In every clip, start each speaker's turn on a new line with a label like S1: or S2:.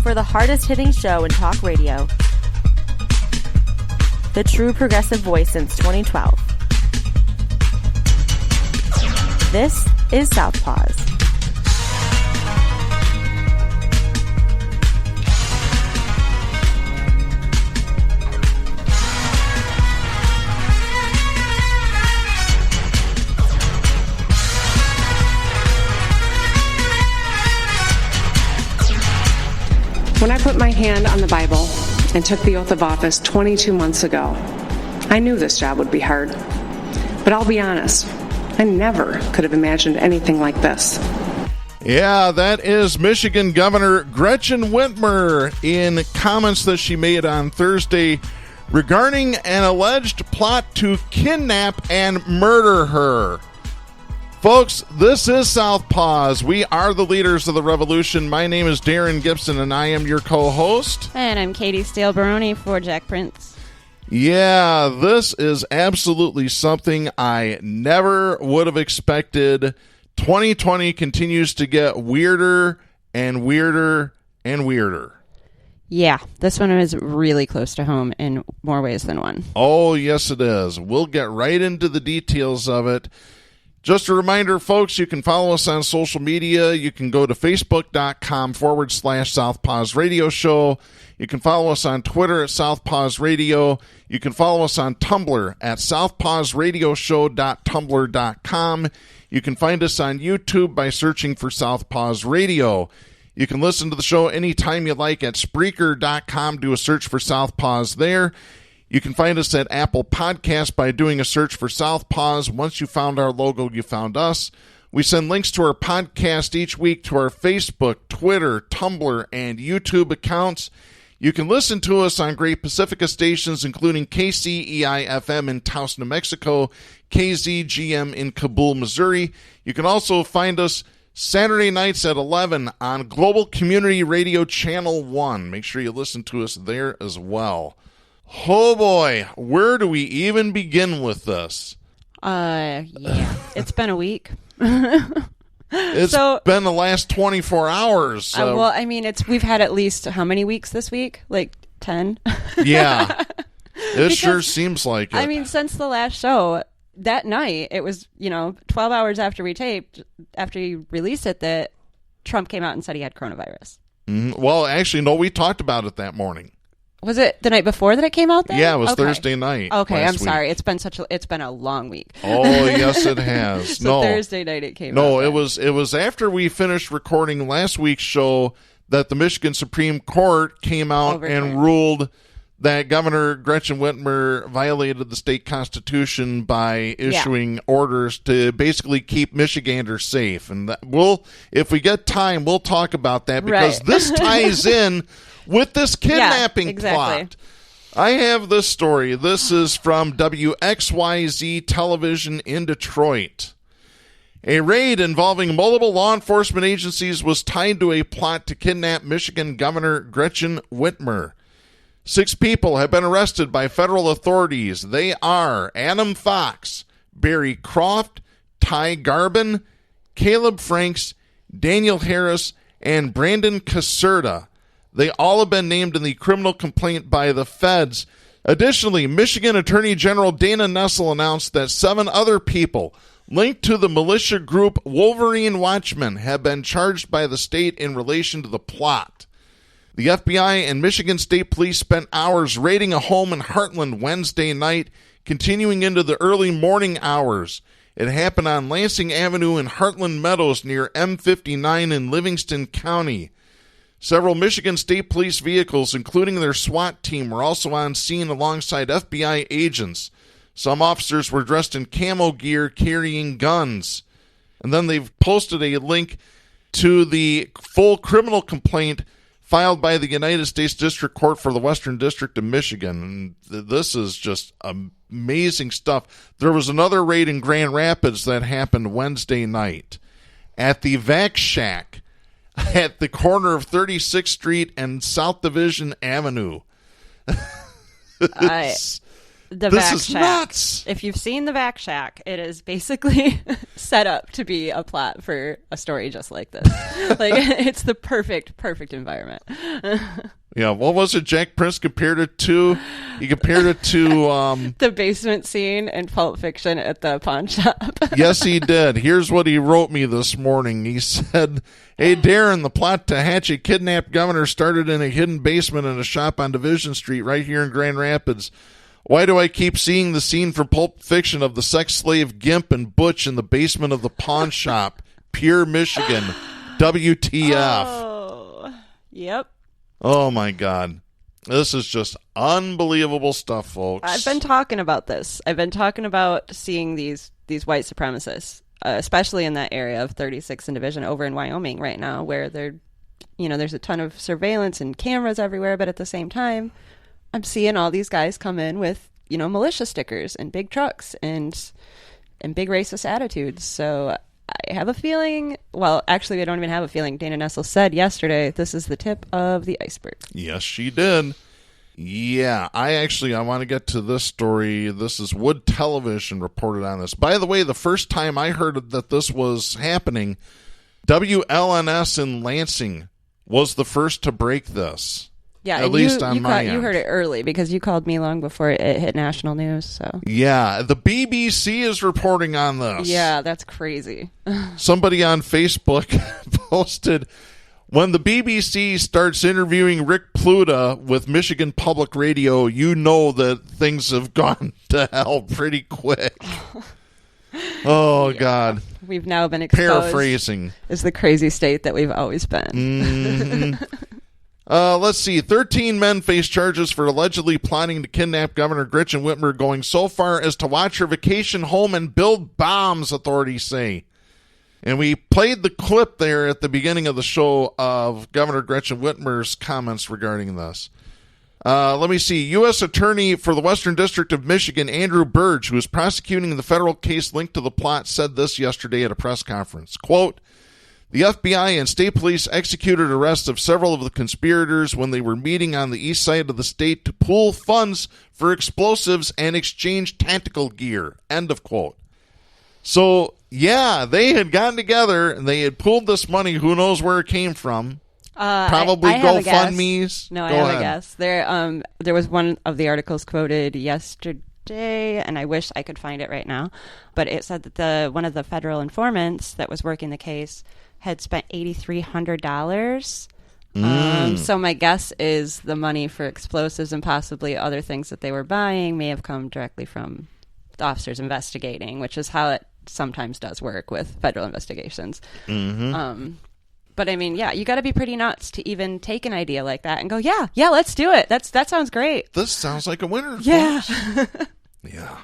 S1: for the hardest-hitting show in talk radio. The true progressive voice since 2012. This is Southpaws.
S2: When I put my hand on the Bible and took the oath of office 22 months ago, I knew this job would be hard. But I'll be honest, I never could have imagined anything like this.
S3: Yeah, that is Michigan Governor Gretchen Whitmer in comments that she made on Thursday regarding an alleged plot to kidnap and murder her. Folks, this is Southpaws. We are the leaders of the revolution. My name is Darren Gibson, and I am your co-host.
S4: And I'm Katy Steele Baroni for Jack Prince.
S3: Yeah, this is absolutely something I never would have expected. 2020 continues to get weirder and weirder and weirder.
S4: Yeah, this one is really close to home in more ways than one.
S3: Oh, yes, it is. We'll get right into the details of it. Just a reminder, folks, you can follow us on social media. You can go to facebook.com/Southpaws Radio Show. You can follow us on Twitter at Southpaws Radio. You can follow us on Tumblr at southpawsradioshow.tumblr.com. You can find us on YouTube by searching for Southpaws Radio. You can listen to the show anytime you like at Spreaker.com. Do a search for Southpaws there. You can find us at Apple Podcasts by doing a search for Southpaws. Once you found our logo, you found us. We send links to our podcast each week to our Facebook, Twitter, Tumblr, and YouTube accounts. You can listen to us on great Pacifica stations, including KCEI-FM in Taos, New Mexico, KZGM in Kabul, Missouri. You can also find us Saturday nights at 11 on Global Community Radio Channel 1. Make sure you listen to us there as well. Oh boy, where do we even begin with this?
S4: Yeah, it's been a week.
S3: It's been the last 24 hours.
S4: Well, I mean, we've had at least how many weeks this week? Like 10?
S3: Yeah, it sure seems like it.
S4: I mean, since the last show, that night, it was, 12 hours after we taped, after you released it, that Trump came out and said he had coronavirus.
S3: Mm-hmm. Well, actually, no, we talked about it that morning.
S4: Was it the night before that it came out then?
S3: Yeah, it was Thursday night.
S4: Okay, I'm sorry. It's been a long week.
S3: Oh, yes, it has.
S4: So Thursday night it came out.
S3: No, it was after we finished recording last week's show that the Michigan Supreme Court came out and ruled that Governor Gretchen Whitmer violated the state constitution by issuing orders to basically keep Michiganders safe. And if we get time, we'll talk about that because this ties in with this kidnapping plot. I have this story. This is from WXYZ Television in Detroit. A raid involving multiple law enforcement agencies was tied to a plot to kidnap Michigan Governor Gretchen Whitmer. 6 people have been arrested by federal authorities. They are Adam Fox, Barry Croft, Ty Garbin, Caleb Franks, Daniel Harris, and Brandon Caserta. They all have been named in the criminal complaint by the feds. Additionally, Michigan Attorney General Dana Nessel announced that 7 other people linked to the militia group Wolverine Watchmen have been charged by the state in relation to the plot. The FBI and Michigan State Police spent hours raiding a home in Heartland Wednesday night, continuing into the early morning hours. It happened on Lansing Avenue in Heartland Meadows near M59 in Livingston County. Several Michigan State Police vehicles, including their SWAT team, were also on scene alongside FBI agents. Some officers were dressed in camo gear carrying guns. And then they've posted a link to the full criminal complaint filed by the United States District Court for the Western District of Michigan. And this is just amazing stuff. There was another raid in Grand Rapids that happened Wednesday night at the Vac Shack at the corner of 36th Street and South Division Avenue.
S4: The
S3: this
S4: Vac
S3: is
S4: Shack.
S3: nuts.
S4: If you've seen the Vac Shack, it is basically set up to be a plot for a story just like this. Like, it's the perfect environment.
S3: Yeah, what was it Jack Prince compared it to? He compared it to...
S4: the basement scene in Pulp Fiction at the pawn shop.
S3: Yes, he did. Here's what he wrote me this morning. He said, "Hey, Darren, the plot to hatch a kidnapped governor started in a hidden basement in a shop on Division Street right here in Grand Rapids. Why do I keep seeing the scene from Pulp Fiction of the sex slave Gimp and Butch in the basement of the pawn shop? Pure Michigan. WTF."
S4: Oh, yep.
S3: Oh, my God. This is just unbelievable stuff, folks.
S4: I've been talking about this. I've been talking about seeing these white supremacists, especially in that area of 36th and Division over in Wyoming right now, where there's a ton of surveillance and cameras everywhere, but at the same time, I'm seeing all these guys come in with, militia stickers and big trucks and big racist attitudes. So I have a feeling, well, actually, I don't even have a feeling. Dana Nessel said yesterday, this is the tip of the iceberg.
S3: Yes, she did. Yeah, I want to get to this story. This is Wood Television reported on this. By the way, the first time I heard that this was happening, WLNS in Lansing was the first to break this.
S4: Yeah,
S3: at least on my end.
S4: You heard it early because you called me long before it hit national news. So
S3: yeah, the BBC is reporting on this.
S4: Yeah, that's crazy.
S3: Somebody on Facebook posted, "When the BBC starts interviewing Rick Pluta with Michigan Public Radio, you know that things have gone to hell pretty quick." Oh, yeah. God.
S4: We've now been exposed.
S3: Paraphrasing.
S4: Is the crazy state that we've always been.
S3: Mm-hmm. Let's see. 13 men face charges for allegedly plotting to kidnap Governor Gretchen Whitmer, going so far as to watch her vacation home and build bombs, authorities say. And we played the clip there at the beginning of the show of Governor Gretchen Whitmer's comments regarding this. Let me see. U.S. Attorney for the Western District of Michigan, Andrew Burge, who is prosecuting the federal case linked to the plot, said this yesterday at a press conference. Quote, "The FBI and state police executed arrests of several of the conspirators when they were meeting on the east side of the state to pool funds for explosives and exchange tactical gear." End of quote. So, yeah, they had gotten together and they had pooled this money. Who knows where it came from? Probably GoFundMe's.
S4: No, I have a guess. There was one of the articles quoted yesterday, and I wish I could find it right now, but it said that one of the federal informants that was working the case had spent $8,300. So my guess is the money for explosives and possibly other things that they were buying may have come directly from the officers investigating, which is how it sometimes does work with federal investigations. Mm-hmm. But I mean, yeah, you got to be pretty nuts to even take an idea like that and go, yeah, let's do it. That sounds great.
S3: This sounds like a winner.
S4: Yeah.
S3: Yeah.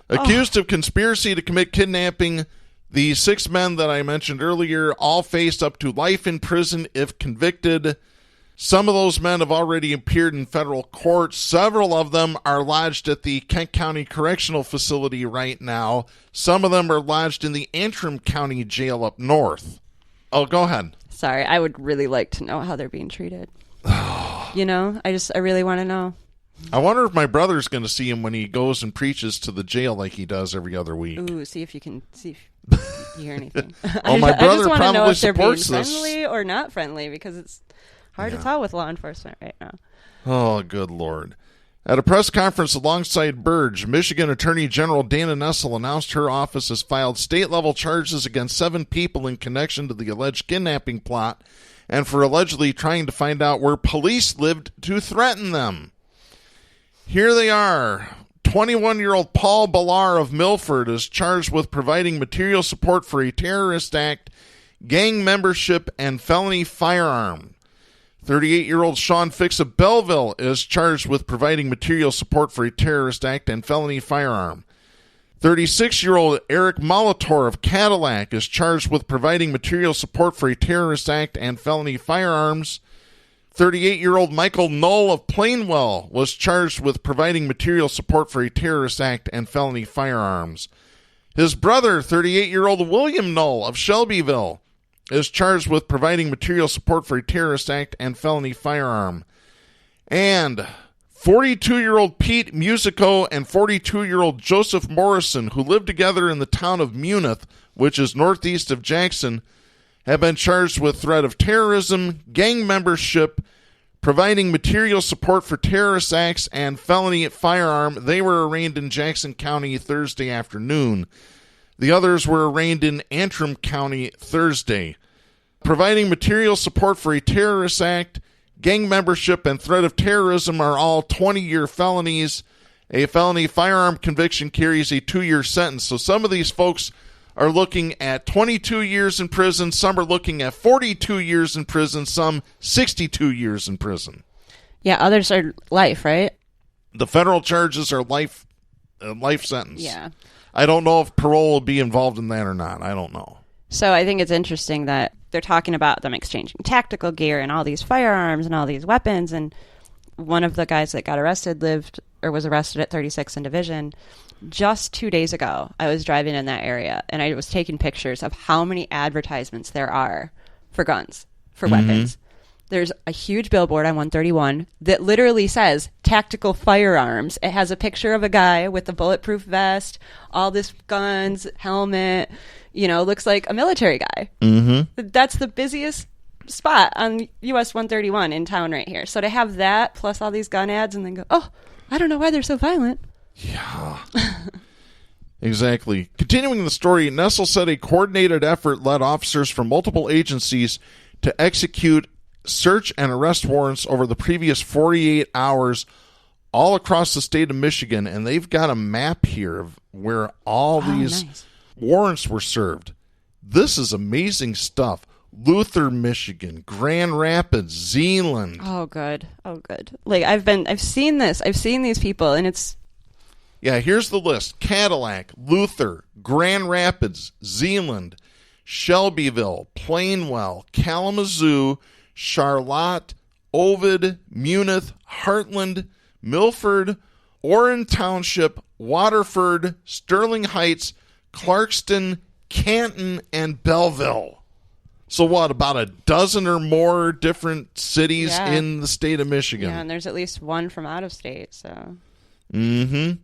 S3: Accused of conspiracy to commit kidnapping, the 6 men that I mentioned earlier all faced up to life in prison if convicted. Some of those men have already appeared in federal court. Several of them are lodged at the Kent County Correctional Facility right now. Some of them are lodged in the Antrim County Jail up north. Oh, go ahead.
S4: Sorry, I would really like to know how they're being treated. I really want to know.
S3: I wonder if my brother's going to see him when he goes and preaches to the jail like he does every other week.
S4: Ooh, see if you hear anything.
S3: Oh, my brother
S4: probably
S3: know
S4: if they're being
S3: supports this.
S4: friendly or not friendly, because it's hard to tell with law enforcement right now.
S3: Oh, good Lord. At a press conference alongside Burge, Michigan Attorney General Dana Nessel announced her office has filed state-level charges against 7 people in connection to the alleged kidnapping plot and for allegedly trying to find out where police lived to threaten them. Here they are. 21-year-old Paul Ballar of Milford is charged with providing material support for a terrorist act, gang membership, and felony firearm. 38-year-old Sean Fix of Belleville is charged with providing material support for a terrorist act and felony firearm. 36-year-old Eric Molitor of Cadillac is charged with providing material support for a terrorist act and felony firearms. 38-year-old Michael Knoll of Plainwell was charged with providing material support for a terrorist act and felony firearms. His brother, 38-year-old William Knoll of Shelbyville, is charged with providing material support for a terrorist act and felony firearm. And 42-year-old Pete Musico and 42-year-old Joseph Morrison, who lived together in the town of Munith, which is northeast of Jackson, have been charged with threat of terrorism, gang membership, providing material support for terrorist acts, and felony firearm. They were arraigned in Jackson County Thursday afternoon. The others were arraigned in Antrim County Thursday. Providing material support for a terrorist act, gang membership, and threat of terrorism are all 20-year felonies. A felony firearm conviction carries a 2-year sentence. So some of these folks are looking at 22 years in prison. Some are looking at 42 years in prison. Some 62 years in prison.
S4: Yeah, others are life, right?
S3: The federal charges are life sentence.
S4: Yeah.
S3: I don't know if parole will be involved in that or not. I don't know.
S4: So I think it's interesting that they're talking about them exchanging tactical gear and all these firearms and all these weapons. And one of the guys that got arrested was arrested at 36th and Division. Just 2 days ago, I was driving in that area, and I was taking pictures of how many advertisements there are for guns, for weapons. There's a huge billboard on 131 that literally says tactical firearms. It has a picture of a guy with a bulletproof vest, all this guns, helmet, looks like a military guy. Mm-hmm. That's the busiest spot on US 131 in town right here. So to have that plus all these gun ads and then go, oh, I don't know why they're so violent.
S3: Yeah. Exactly. Continuing the story, Nessel said a coordinated effort led officers from multiple agencies to execute search and arrest warrants over the previous 48 hours all across the state of Michigan, and they've got a map here of where all these warrants were served. This is amazing stuff. Luther, Michigan, Grand Rapids, Zeeland.
S4: Oh, good. Like I've seen this. I've seen these people, and it's...
S3: Yeah, here's the list. Cadillac, Luther, Grand Rapids, Zeeland, Shelbyville, Plainwell, Kalamazoo, Charlotte, Ovid, Munith, Heartland, Milford, Orrin Township, Waterford, Sterling Heights, Clarkston, Canton, and Belleville. So what, about a dozen or more different cities in the state of Michigan?
S4: Yeah, and there's at least one from out of state, so...
S3: Mm-hmm.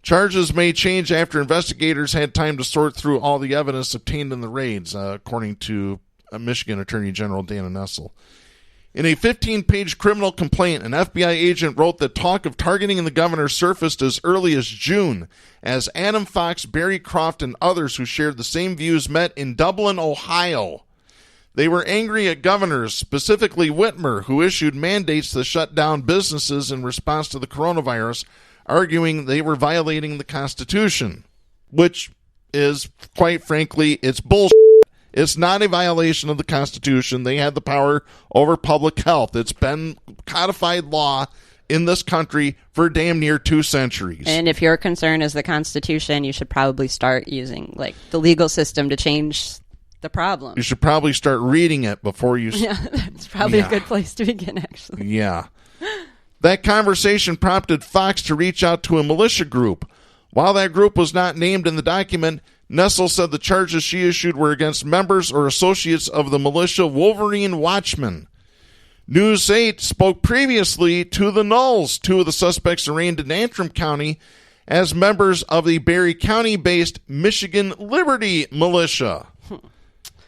S3: Charges may change after investigators had time to sort through all the evidence obtained in the raids, according to Michigan Attorney General Dana Nessel. In a 15-page criminal complaint, an FBI agent wrote that talk of targeting the governor surfaced as early as June, as Adam Fox, Barry Croft, and others who shared the same views met in Dublin, Ohio. They were angry at governors, specifically Whitmer, who issued mandates to shut down businesses in response to the coronavirus, arguing they were violating the Constitution, which is, quite frankly, it's bullshit. It's not a violation of the Constitution. They had the power over public health. It's been codified law in this country for damn near 2 centuries.
S4: And if your concern is the Constitution, you should probably start using the legal system to change the problem.
S3: You should probably start reading it before you...
S4: Yeah, that's probably a good place to begin, actually.
S3: Yeah. That conversation prompted Fox to reach out to a militia group. While that group was not named in the document, Nessel said the charges she issued were against members or associates of the militia Wolverine Watchmen. News 8 spoke previously to the Nulls, 2 of the suspects arraigned in Antrim County, as members of the Barry County-based Michigan Liberty Militia.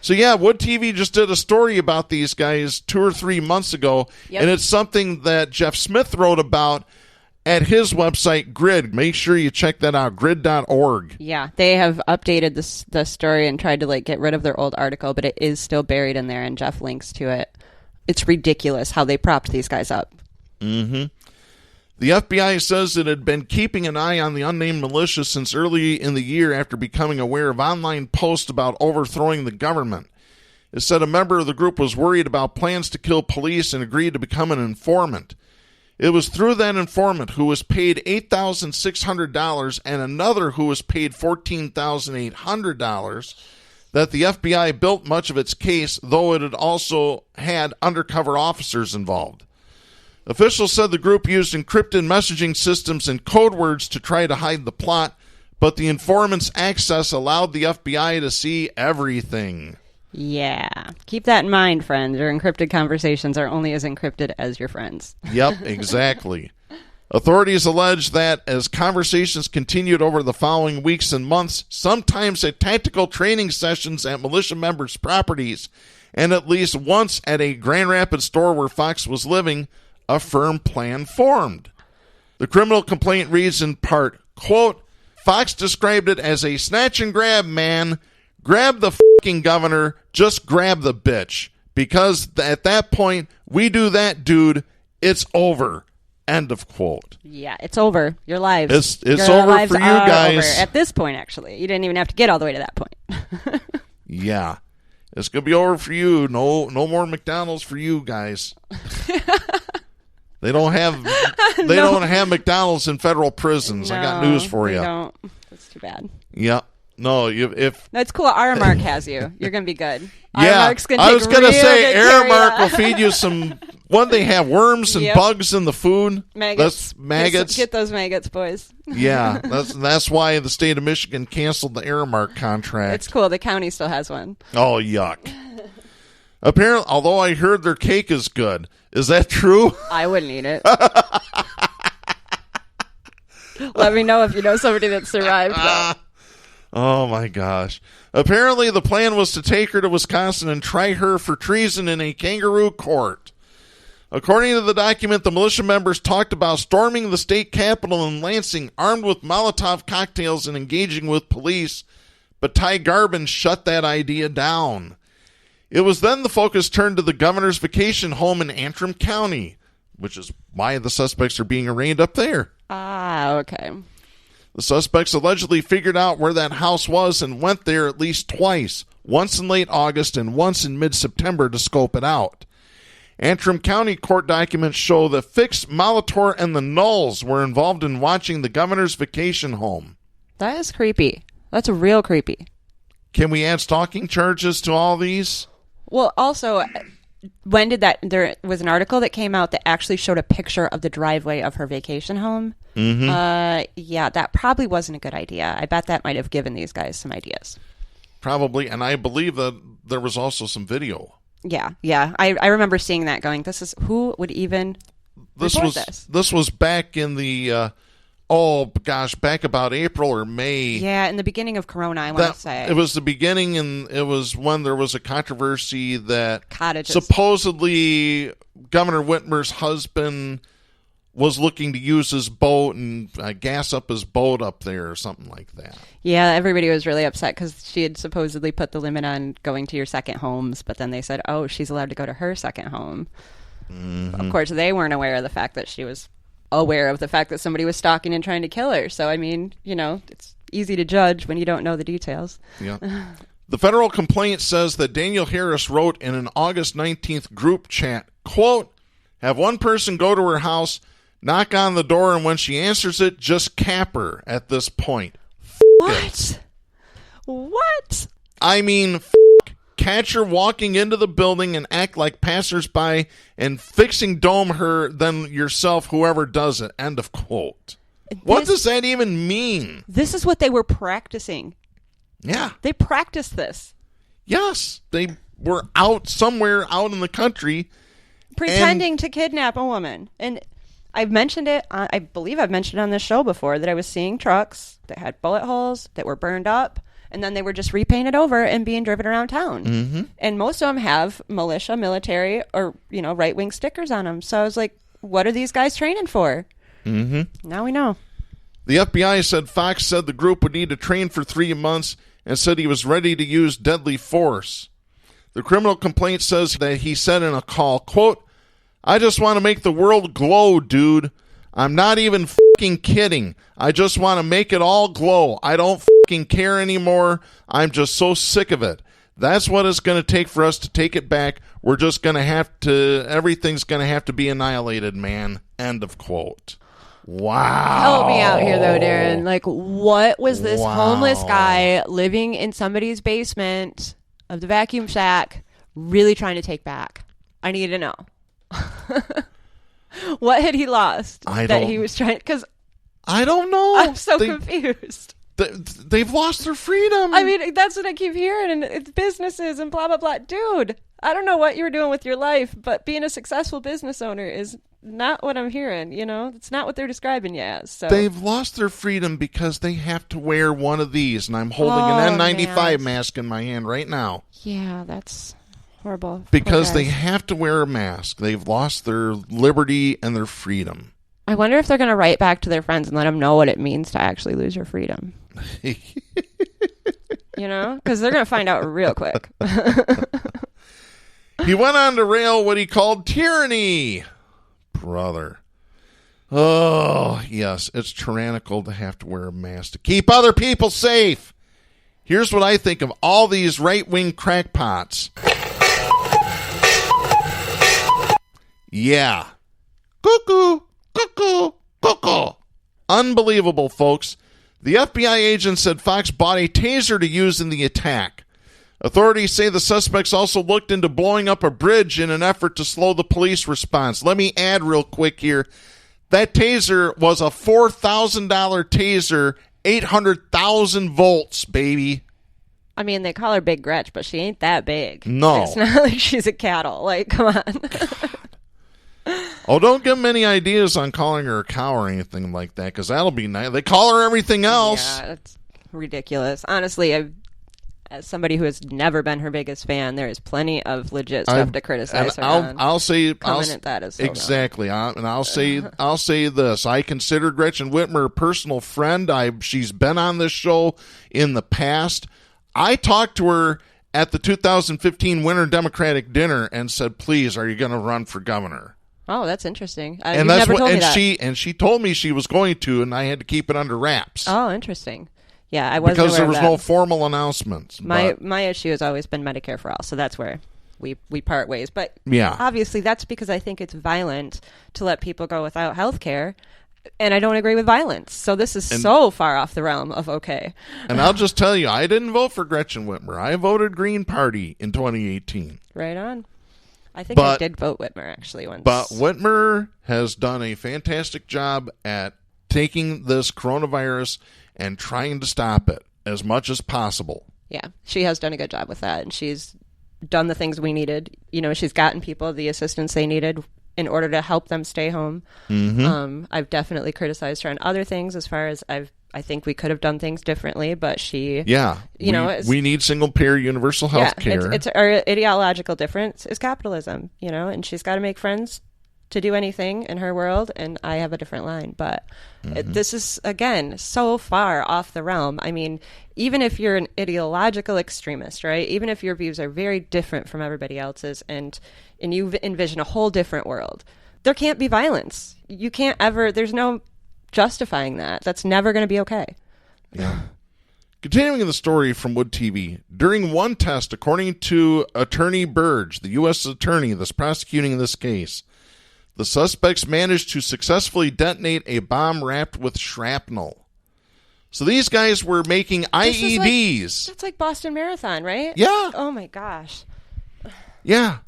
S3: So yeah, Wood TV just did a story about these guys 2 or 3 months ago, and it's something that Jeff Smith wrote about at his website, Grid. Make sure you check that out, grid.org.
S4: Yeah, they have updated the story and tried to get rid of their old article, but it is still buried in there, and Jeff links to it. It's ridiculous how they propped these guys up. Mm-hmm.
S3: The FBI says it had been keeping an eye on the unnamed militia since early in the year after becoming aware of online posts about overthrowing the government. It said a member of the group was worried about plans to kill police and agreed to become an informant. It was through that informant, who was paid $8,600 and another who was paid $14,800, that the FBI built much of its case, though it had also had undercover officers involved. Officials said the group used encrypted messaging systems and code words to try to hide the plot, but the informant's access allowed the FBI to see everything.
S4: Yeah. Keep that in mind, friends. Your encrypted conversations are only as encrypted as your friends.
S3: Yep, exactly. Authorities allege that as conversations continued over the following weeks and months, sometimes at tactical training sessions at militia members' properties, and at least once at a Grand Rapids store where Fox was living, a firm plan formed. The criminal complaint reads in part, quote, Fox described it as a snatch and grab, man. Grab the fucking governor, just grab the bitch. Because at that point, we do that, dude, it's over. End of quote.
S4: Yeah, it's over. Your lives.
S3: It's
S4: your
S3: over
S4: lives
S3: for you
S4: are
S3: guys.
S4: Over. At this point, actually. You didn't even have to get all the way to that point.
S3: Yeah. It's going to be over for you. No more McDonald's for you guys. They don't have don't have McDonald's in federal prisons.
S4: No,
S3: I got news for you.
S4: They don't. That's too bad.
S3: Yeah. No, if
S4: no, it's cool. Aramark has you. You're going to be good.
S3: Yeah,
S4: Aramark's gonna
S3: I was
S4: going to
S3: say Aramark will feed you some. What they have worms and bugs in the food.
S4: Maggots.
S3: That's maggots.
S4: Get those maggots, boys.
S3: Yeah, that's why the state of Michigan canceled the Aramark contract.
S4: It's cool. The county still has one.
S3: Oh, yuck. Apparently, although I heard their cake is good. Is that true?
S4: I wouldn't eat it. Let me know if you know somebody that survived that.
S3: Oh, my gosh. Apparently, the plan was to take her to Wisconsin and try her for treason in a kangaroo court. According to the document, the militia members talked about storming the state capitol in Lansing armed with Molotov cocktails and engaging with police, but Ty Garbin shut that idea down. It was then the focus turned to the governor's vacation home in Antrim County, which is why the suspects are being arraigned up there.
S4: Ah, okay.
S3: The suspects allegedly figured out where that house was and went there at least twice, once in late August and once in mid-September to scope it out. Antrim County court documents show that Fix, Molitor, and the Nulls were involved in watching the governor's vacation home.
S4: That is creepy. That's real creepy.
S3: Can we add stalking charges to all these?
S4: Well, also, when did that... There was an article that came out that actually showed a picture of the driveway of her vacation home. Mm-hmm. Yeah, that probably wasn't a good idea. I bet that might have given these guys some ideas.
S3: Probably, and I believe that there was also some video.
S4: Yeah. I remember seeing that going, who would even report this?
S3: This was back in the... back about April or May.
S4: Yeah, in the beginning of Corona, I want to say.
S3: It was the beginning, and it was when there was a controversy that
S4: cottages.
S3: Supposedly Governor Whitmer's husband was looking to use his boat and gas up his boat up there or something like that.
S4: Yeah, everybody was really upset because she had supposedly put the limit on going to your second homes, but then they said, oh, she's allowed to go to her second home. Mm-hmm. Of course, they weren't aware of the fact that she was aware of the fact that somebody was stalking and trying to kill her. So, I mean, it's easy to judge when you don't know the details.
S3: Yeah. The federal complaint says that Daniel Harris wrote in an August 19th group chat, quote, have one person go to her house, knock on the door, and when she answers it, just cap her at this point.
S4: What?
S3: I mean, catch her walking into the building and act like passersby and fixing dome her, then yourself, whoever does it. End of quote. What does that even mean?
S4: This is what they were practicing.
S3: Yeah.
S4: They practiced this.
S3: Yes. They were out somewhere out in the country.
S4: Pretending to kidnap a woman. And I've mentioned it, I believe I've mentioned it on this show before, that I was seeing trucks that had bullet holes that were burned up. And then they were just repainted over and being driven around town. Mm-hmm. And most of them have militia, military, or, right-wing stickers on them. So I was like, what are these guys training for? Mm-hmm. Now we know.
S3: The FBI said Fox said the group would need to train for 3 months and said he was ready to use deadly force. The criminal complaint says that he said in a call, quote, I just want to make the world glow, dude. I'm not even fucking kidding. I just want to make it all glow. I don't fucking care anymore. I'm just so sick of it. That's what it's going to take for us to take it back. We're just going to have to, everything's going to have to be annihilated, man. End of quote. Wow.
S4: Help me out here, though, Darren. Like, what was this homeless guy living in somebody's basement of the vacuum shack really trying to take back? I need to know. What had he lost he was trying? Because
S3: I don't know.
S4: I'm so confused.
S3: They've lost their freedom.
S4: I mean, that's what I keep hearing, and it's businesses and blah blah blah. Dude, I don't know what you were doing with your life, but being a successful business owner is not what I'm hearing, It's not what they're describing yet. So
S3: they've lost their freedom because they have to wear one of these, and I'm holding an N95 mask in my hand right now.
S4: Yeah, that's horrible.
S3: Because they have to wear a mask. They've lost their liberty and their freedom.
S4: I wonder if they're going to write back to their friends and let them know what it means to actually lose your freedom. Because they're going to find out real quick.
S3: He went on to rail what he called tyranny. Brother. Oh, yes, it's tyrannical to have to wear a mask to keep other people safe. Here's what I think of all these right-wing crackpots. Yeah. Cuckoo, cuckoo, cuckoo. Unbelievable, folks. The FBI agent said Fox bought a taser to use in the attack. Authorities say the suspects also looked into blowing up a bridge in an effort to slow the police response. Let me add real quick here. That taser was a $4,000 taser, 800,000 volts, baby.
S4: I mean, they call her Big Gretch, but she ain't that big.
S3: No.
S4: It's not like she's a cattle. Like, come on.
S3: Oh, don't give them any ideas on calling her a cow or anything like that, because that'll be nice. They call her everything else.
S4: Yeah, it's ridiculous. Honestly, as somebody who has never been her biggest fan, there is plenty of legit stuff to criticize her on.
S3: I'll say
S4: coming at that as so
S3: exactly, and I'll say this: I consider Gretchen Whitmer a personal friend. She's been on this show in the past. I talked to her at the 2015 Winter Democratic Dinner and said, "Please, are you going to run for governor?"
S4: Oh, that's interesting.
S3: And that's what, and she told me she was going to, and I had to keep it under wraps.
S4: Oh, interesting. Yeah, I wasn't
S3: because
S4: aware
S3: there was
S4: of that.
S3: no formal announcements.
S4: My issue has always been Medicare for all, so that's where we part ways. But
S3: yeah,
S4: obviously that's because I think it's violent to let people go without health care, and I don't agree with violence. So this is so far off the realm of okay.
S3: And I'll just tell you, I didn't vote for Gretchen Whitmer. I voted Green Party in 2018.
S4: Right on. I think I did vote Whitmer actually once.
S3: But Whitmer has done a fantastic job at taking this coronavirus and trying to stop it as much as possible.
S4: Yeah, she has done a good job with that, and she's done the things we needed. She's gotten people the assistance they needed in order to help them stay home. Mm-hmm. I've definitely criticized her on other things as far as I think we could have done things differently, but she...
S3: Yeah, we need single-payer universal health care.
S4: It's our ideological difference is capitalism, and she's got to make friends to do anything in her world, and I have a different line. But this is, again, so far off the realm. I mean, even if you're an ideological extremist, right? Even if your views are very different from everybody else's, and you envision a whole different world, there can't be violence. You can't ever... There's no justifying that. That's never going to be okay.
S3: Yeah. Continuing the story from Wood TV, during one test, according to Attorney Burge, the U.S. attorney that's prosecuting this case, the suspects managed to successfully detonate a bomb wrapped with shrapnel. So these guys were making IEDs.
S4: That's like Boston Marathon, right?
S3: Yeah.
S4: Oh my gosh.
S3: Yeah.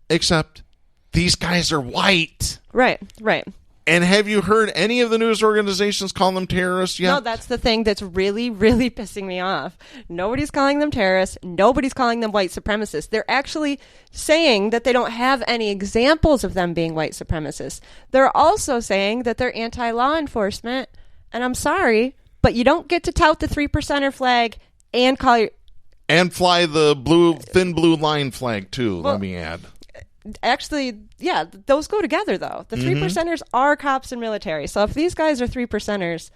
S3: Except these guys are white.
S4: Right.
S3: And have you heard any of the news organizations call them terrorists yet?
S4: No, that's the thing that's really, really pissing me off. Nobody's calling them terrorists. Nobody's calling them white supremacists. They're actually saying that they don't have any examples of them being white supremacists. They're also saying that they're anti-law enforcement. And I'm sorry, but you don't get to tout the 3%er flag and call your...
S3: And fly the thin blue line flag, too, let me add.
S4: Actually, yeah, those go together, though. The 3%ers are cops and military. So if these guys are 3%ers,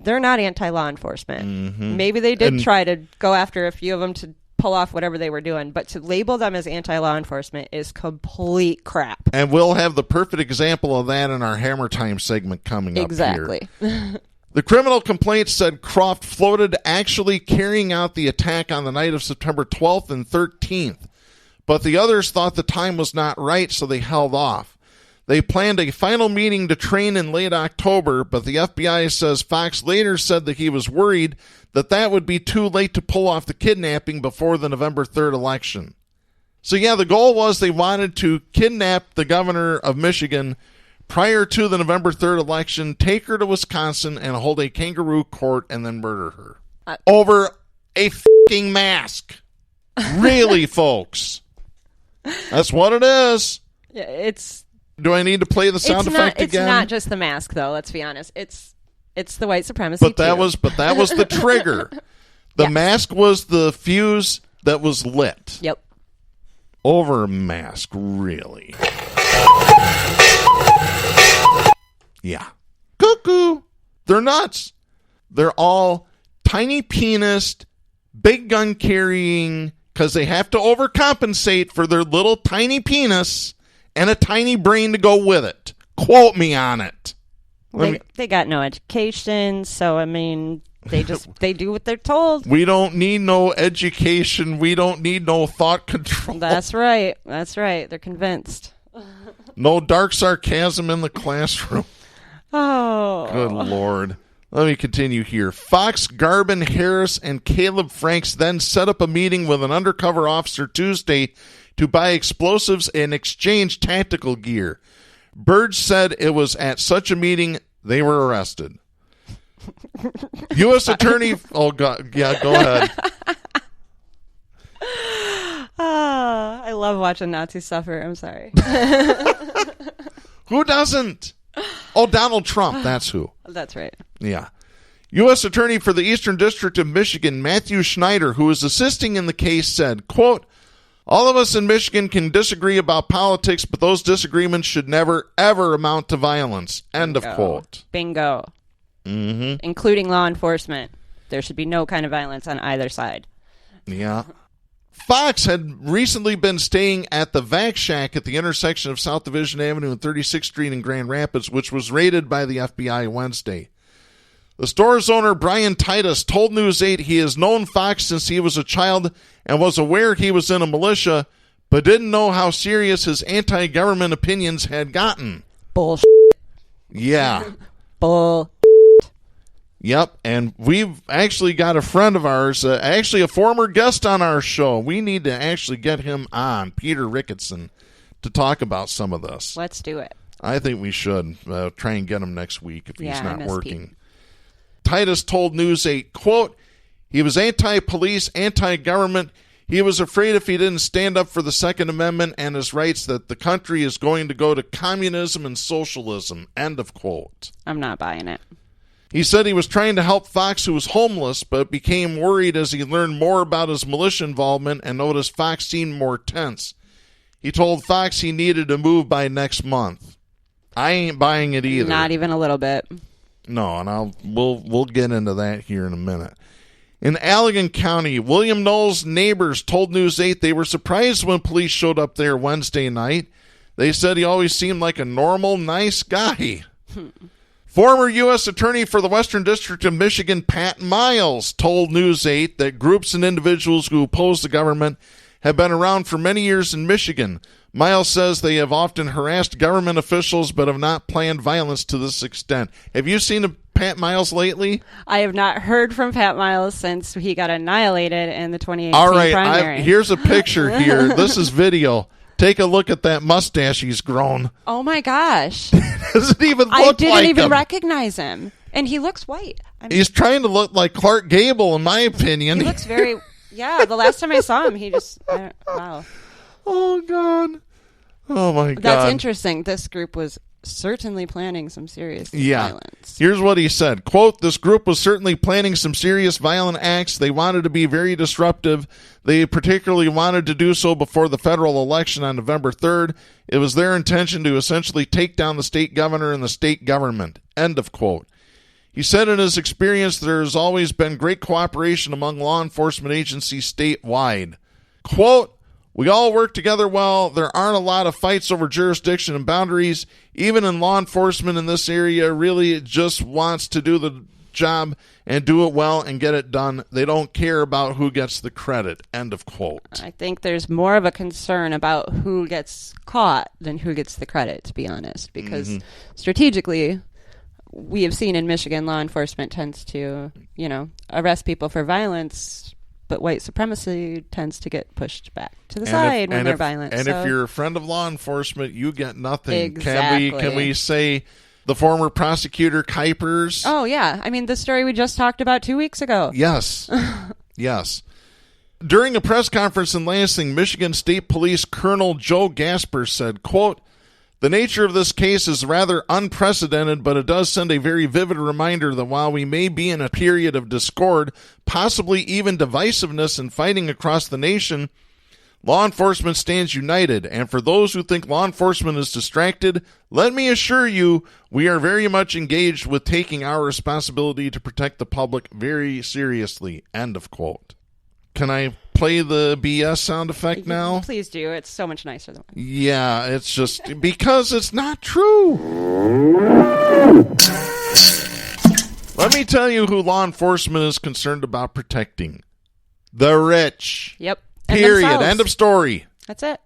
S4: they're not anti-law enforcement. Mm-hmm. Maybe they did try to go after a few of them to pull off whatever they were doing, but to label them as anti-law enforcement is complete crap.
S3: And we'll have the perfect example of that in our Hammer Time segment coming up here.
S4: Exactly.
S3: The criminal complaint said Croft floated actually carrying out the attack on the night of September 12th and 13th. But the others thought the time was not right, so they held off. They planned a final meeting to train in late October, but the FBI says Fox later said that he was worried that would be too late to pull off the kidnapping before the November 3rd election. So yeah, the goal was they wanted to kidnap the governor of Michigan prior to the November 3rd election, take her to Wisconsin, and hold a kangaroo court and then murder her. Over a f***ing mask. Really, folks. That's what it is.
S4: Yeah, it's
S3: Do I need to play the sound effect again?
S4: It's not just the mask, though. Let's be honest. It's the white supremacy.
S3: But that was the trigger. The mask was the fuse that was lit.
S4: Yep.
S3: Over a mask, really? Yeah. Cuckoo. They're nuts. They're all tiny penis, big gun carrying, because they have to overcompensate for their little tiny penis and a tiny brain to go with it. Quote me on it.
S4: They got no education, so I mean, they do what they're told.
S3: We don't need no education. We don't need no thought control.
S4: That's right. They're convinced.
S3: No dark sarcasm in the classroom.
S4: Oh.
S3: Good Lord. Let me continue here. Fox, Garvin, Harris, and Caleb Franks then set up a meeting with an undercover officer Tuesday to buy explosives and exchange tactical gear. Burge said it was at such a meeting they were arrested. U.S. Attorney... Oh, God. Yeah, go ahead.
S4: I love watching Nazis suffer. I'm sorry.
S3: Who doesn't? Oh, Donald Trump. That's who.
S4: That's right.
S3: Yeah. U.S. Attorney for the Eastern District of Michigan, Matthew Schneider, who is assisting in the case, said, quote, all of us in Michigan can disagree about politics, but those disagreements should never, ever amount to violence. End of quote.
S4: Bingo.
S3: Mm-hmm.
S4: Including law enforcement. There should be no kind of violence on either side.
S3: Yeah. Fox had recently been staying at the Vac Shack at the intersection of South Division Avenue and 36th Street in Grand Rapids, which was raided by the FBI Wednesday. The store's owner, Brian Titus, told News 8 he has known Fox since he was a child and was aware he was in a militia, but didn't know how serious his anti-government opinions had gotten.
S4: Bullshit.
S3: Yeah.
S4: Bull.
S3: Yep, and we've actually got a friend of ours, actually a former guest on our show. We need to actually get him on, Peter Ricketson, to talk about some of this.
S4: Let's do it.
S3: I think we should try and get him next week if he's not working.
S4: Pete.
S3: Titus told News 8, quote, he was anti-police, anti-government. He was afraid if he didn't stand up for the Second Amendment and his rights that the country is going to go to communism and socialism. End of quote.
S4: I'm not buying it.
S3: He said he was trying to help Fox, who was homeless, but became worried as he learned more about his militia involvement and noticed Fox seemed more tense. He told Fox he needed to move by next month. I ain't buying it either.
S4: Not even a little bit.
S3: No, and we'll get into that here in a minute. In Allegan County, William Knoll's neighbors told News 8 they were surprised when police showed up there Wednesday night. They said he always seemed like a normal, nice guy. Former U.S. Attorney for the Western District of Michigan, Pat Miles, told News 8 that groups and individuals who oppose the government have been around for many years in Michigan. Miles says they have often harassed government officials but have not planned violence to this extent. Have you seen Pat Miles lately?
S4: I have not heard from Pat Miles since he got annihilated in the 2018
S3: All right,
S4: primary.
S3: Here's a picture here. This is video. Take a look at that mustache he's grown.
S4: Oh, my gosh.
S3: Doesn't even look like him.
S4: I didn't even recognize him. And he looks white.
S3: He's trying to look like Clark Gable, in my opinion.
S4: He looks very... Yeah, the last time I saw him, he just... wow.
S3: Oh, God. Oh, my God.
S4: That's interesting. This group was certainly planning some serious violence.
S3: Here's what he said. Quote, this group was certainly planning some serious violent acts. They wanted to be very disruptive. They particularly wanted to do so before the federal election on November 3rd. It was their intention to essentially take down the state governor and the state government. End of quote. He said in his experience there has always been great cooperation among law enforcement agencies statewide. Quote, we all work together well. There aren't a lot of fights over jurisdiction and boundaries. Even in law enforcement in this area really just wants to do the job and do it well and get it done. They don't care about who gets the credit. End of quote.
S4: I think there's more of a concern about who gets caught than who gets the credit, to be honest, because strategically, we have seen in Michigan, law enforcement tends to, arrest people for violence, but white supremacy tends to get pushed back to the side when they're violent.
S3: And if you're a friend of law enforcement, you get nothing.
S4: Exactly.
S3: Can we say the former prosecutor Kuipers?
S4: Oh, yeah. I mean, the story we just talked about 2 weeks ago.
S3: Yes. Yes. During a press conference in Lansing, Michigan State Police Colonel Joe Gasper said, quote, The nature of this case is rather unprecedented, but it does send a very vivid reminder that while we may be in a period of discord, possibly even divisiveness and fighting across the nation, law enforcement stands united. And for those who think law enforcement is distracted, let me assure you, we are very much engaged with taking our responsibility to protect the public very seriously. End of quote. Can I play the BS sound effect now?
S4: Please do. It's so much nicer than mine.
S3: Yeah, it's just because it's not true. Let me tell you who law enforcement is concerned about protecting. The rich.
S4: Yep.
S3: Period. End of story.
S4: That's it.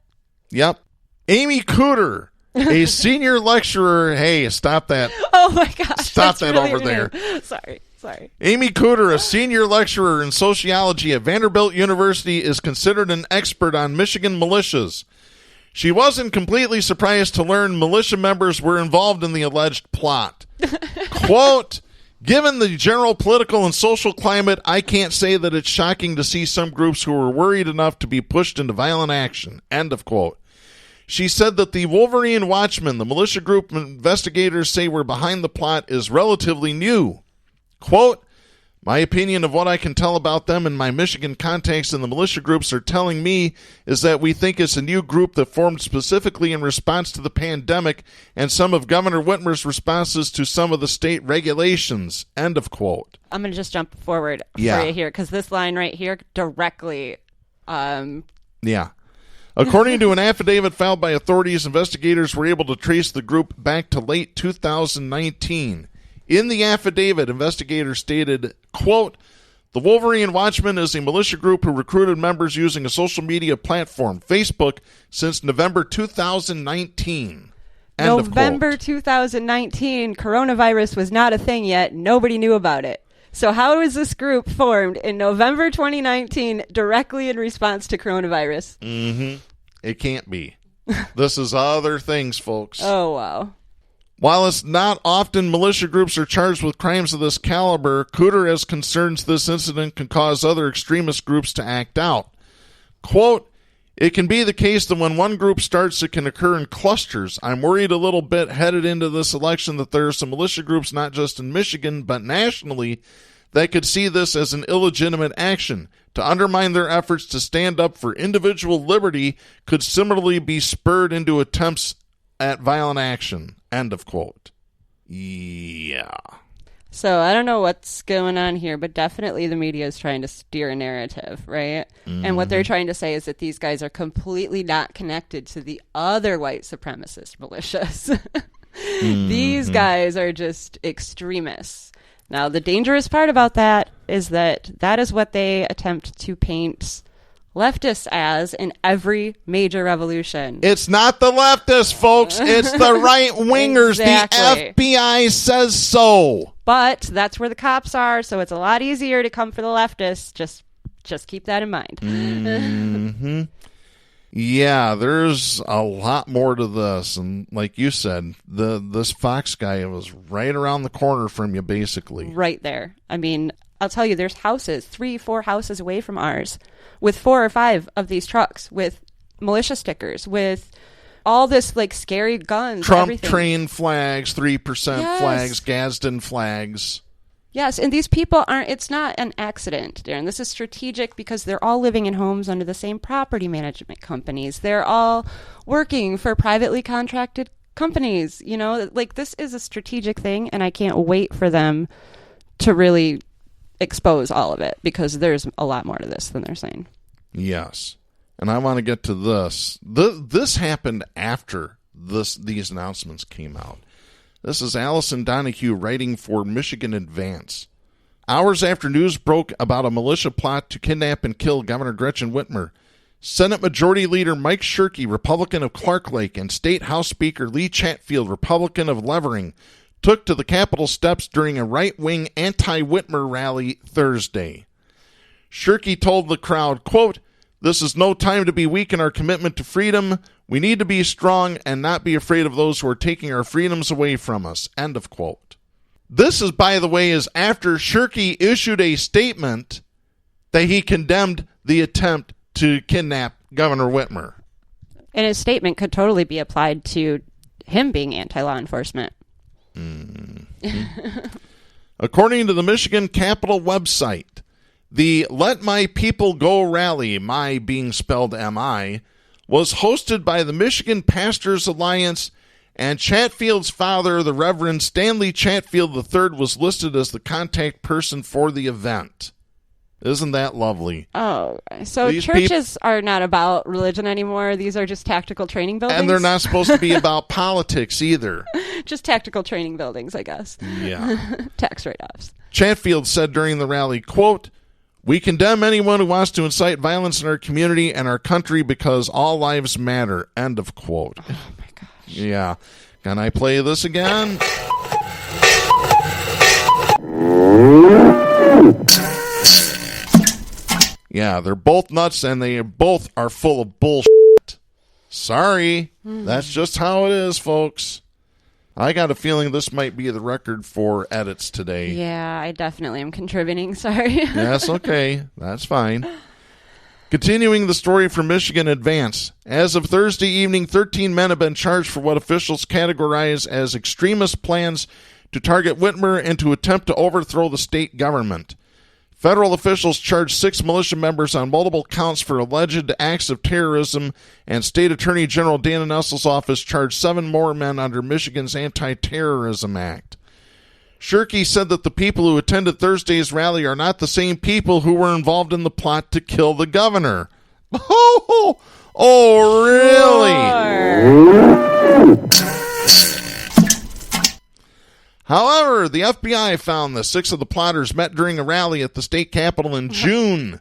S3: Yep. Amy Cooter, a senior lecturer. Hey, stop that.
S4: Oh, my gosh.
S3: Stop that
S4: really
S3: over there.
S4: Sorry.
S3: Amy Cooter, a senior lecturer in sociology at Vanderbilt University, is considered an expert on Michigan militias. She wasn't completely surprised to learn militia members were involved in the alleged plot. Quote, given the general political and social climate, I can't say that it's shocking to see some groups who were worried enough to be pushed into violent action. End of quote. She said that the Wolverine Watchmen, the militia group investigators say were behind the plot, is relatively new. Quote, my opinion of what I can tell about them and my Michigan contacts in the militia groups are telling me is that we think it's a new group that formed specifically in response to the pandemic and some of Governor Whitmer's responses to some of the state regulations. End of quote.
S4: I'm going to just jump forward for you here because this line right here directly...
S3: Yeah. According to an affidavit filed by authorities, investigators were able to trace the group back to late 2019. In the affidavit, investigators stated, quote, the Wolverine Watchmen is a militia group who recruited members using a social media platform, Facebook, since November 2019.
S4: November 2019, coronavirus was not a thing yet. Nobody knew about it. So how is this group formed in November 2019 directly in response to coronavirus?
S3: Mm-hmm. It can't be. This is other things, folks.
S4: Oh, wow.
S3: While it's not often militia groups are charged with crimes of this caliber, Cooter has concerns this incident can cause other extremist groups to act out. Quote, it can be the case that when one group starts, it can occur in clusters. I'm worried a little bit headed into this election that there are some militia groups, not just in Michigan, but nationally, that could see this as an illegitimate action. To undermine their efforts to stand up for individual liberty could similarly be spurred into attempts at violent action. End of quote. Yeah.
S4: So I don't know what's going on here, but definitely the media is trying to steer a narrative, right? Mm-hmm. And what they're trying to say is that these guys are completely not connected to the other white supremacist militias. These guys are just extremists. Now, the dangerous part about that is that is what they attempt to paint leftists as in every major revolution.
S3: It's not the leftists, folks. It's the right-wingers. Exactly. The FBI says so.
S4: But that's where the cops are, so it's a lot easier to come for the leftists. Just keep that in mind.
S3: Mm-hmm. Yeah, there's a lot more to this. And like you said, this Fox guy was right around the corner from you, basically.
S4: Right there. I mean, I'll tell you, there's houses, 3-4 houses away from ours, with 4 or 5 of these trucks, with militia stickers, with all this like scary guns.
S3: Trump
S4: everything.
S3: train flags, 3% flags, Gadsden flags.
S4: Yes, and these people it's not an accident, Darren. This is strategic because they're all living in homes under the same property management companies. They're all working for privately contracted companies. You know, like this is a strategic thing, and I can't wait for them to really expose all of it because there's a lot more to this than they're saying.
S3: Yes. And I want to get to this. This happened after these announcements came out. This is Allison Donahue writing for Michigan Advance. Hours after news broke about a militia plot to kidnap and kill Governor Gretchen Whitmer, Senate Majority Leader Mike Shirkey, Republican of Clark Lake, and State House Speaker Lee Chatfield, Republican of Levering, took to the Capitol steps during a right-wing anti-Whitmer rally Thursday. Shirkey told the crowd, quote, this is no time to be weak in our commitment to freedom. We need to be strong and not be afraid of those who are taking our freedoms away from us. End of quote. This is, by the way, is after Shirkey issued a statement that he condemned the attempt to kidnap Governor Whitmer.
S4: And his statement could totally be applied to him being anti-law enforcement.
S3: According to the Michigan Capitol website, the Let My People Go rally, my being spelled M-I, was hosted by the Michigan Pastors Alliance, and Chatfield's father, the Reverend Stanley Chatfield III, was listed as the contact person for the event. Isn't that lovely?
S4: Oh, so these churches are not about religion anymore. These are just tactical training buildings?
S3: And they're not supposed to be about politics either.
S4: Just tactical training buildings, I guess.
S3: Yeah.
S4: Tax write-offs.
S3: Chatfield said during the rally, quote, "We condemn anyone who wants to incite violence in our community and our country because all lives matter." End of quote.
S4: Oh, my gosh.
S3: Yeah. Can I play this again? Yeah, they're both nuts, and they both are full of bullshit. Sorry. That's just how it is, folks. I got a feeling this might be the record for edits today.
S4: Yeah, I definitely am contributing. Sorry.
S3: That's okay. That's fine. Continuing the story from Michigan Advance. As of Thursday evening, 13 men have been charged for what officials categorize as extremist plans to target Whitmer and to attempt to overthrow the state government. Federal officials charged 6 militia members on multiple counts for alleged acts of terrorism, and State Attorney General Dan Nessel's office charged 7 more men under Michigan's Anti-Terrorism Act. Shirkey said that the people who attended Thursday's rally are not the same people who were involved in the plot to kill the governor. Oh really?
S4: Sure.
S3: However, the FBI found that 6 of the plotters met during a rally at the state capitol in June.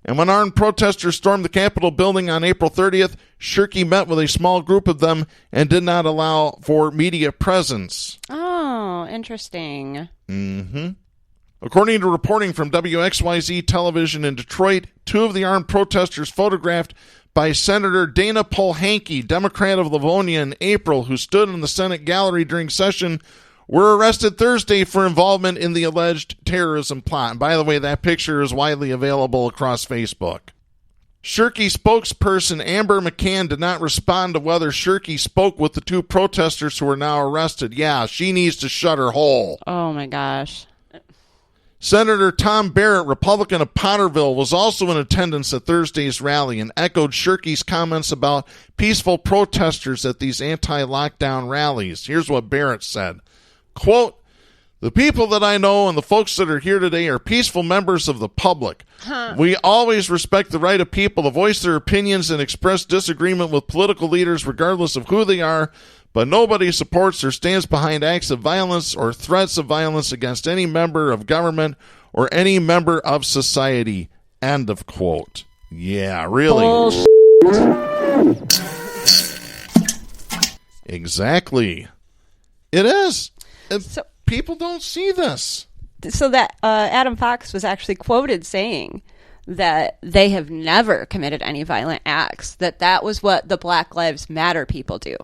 S3: And when armed protesters stormed the Capitol building on April 30th, Shirkey met with a small group of them and did not allow for media presence.
S4: Oh, interesting.
S3: According to reporting from WXYZ television in Detroit, 2 of the armed protesters photographed by Senator Dana Polhanke, Democrat of Livonia, in April, who stood in the Senate gallery during session, were arrested Thursday for involvement in the alleged terrorism plot. And by the way, that picture is widely available across Facebook. Shirkey spokesperson Amber McCann did not respond to whether Shirkey spoke with the 2 protesters who are now arrested. Yeah, she needs to shut her hole.
S4: Oh, my gosh.
S3: Senator Tom Barrett, Republican of Potterville, was also in attendance at Thursday's rally and echoed Shirkey's comments about peaceful protesters at these anti-lockdown rallies. Here's what Barrett said. Quote, "The people that I know and the folks that are here today are peaceful members of the public. We always respect the right of people to voice their opinions and express disagreement with political leaders regardless of who they are, but nobody supports or stands behind acts of violence or threats of violence against any member of government or any member of society." End of quote. Yeah, really.
S4: Bullshit.
S3: Exactly. It is.
S4: So,
S3: people don't see this.
S4: So that Adam Fox was actually quoted saying that they have never committed any violent acts, that was what the Black Lives Matter people do.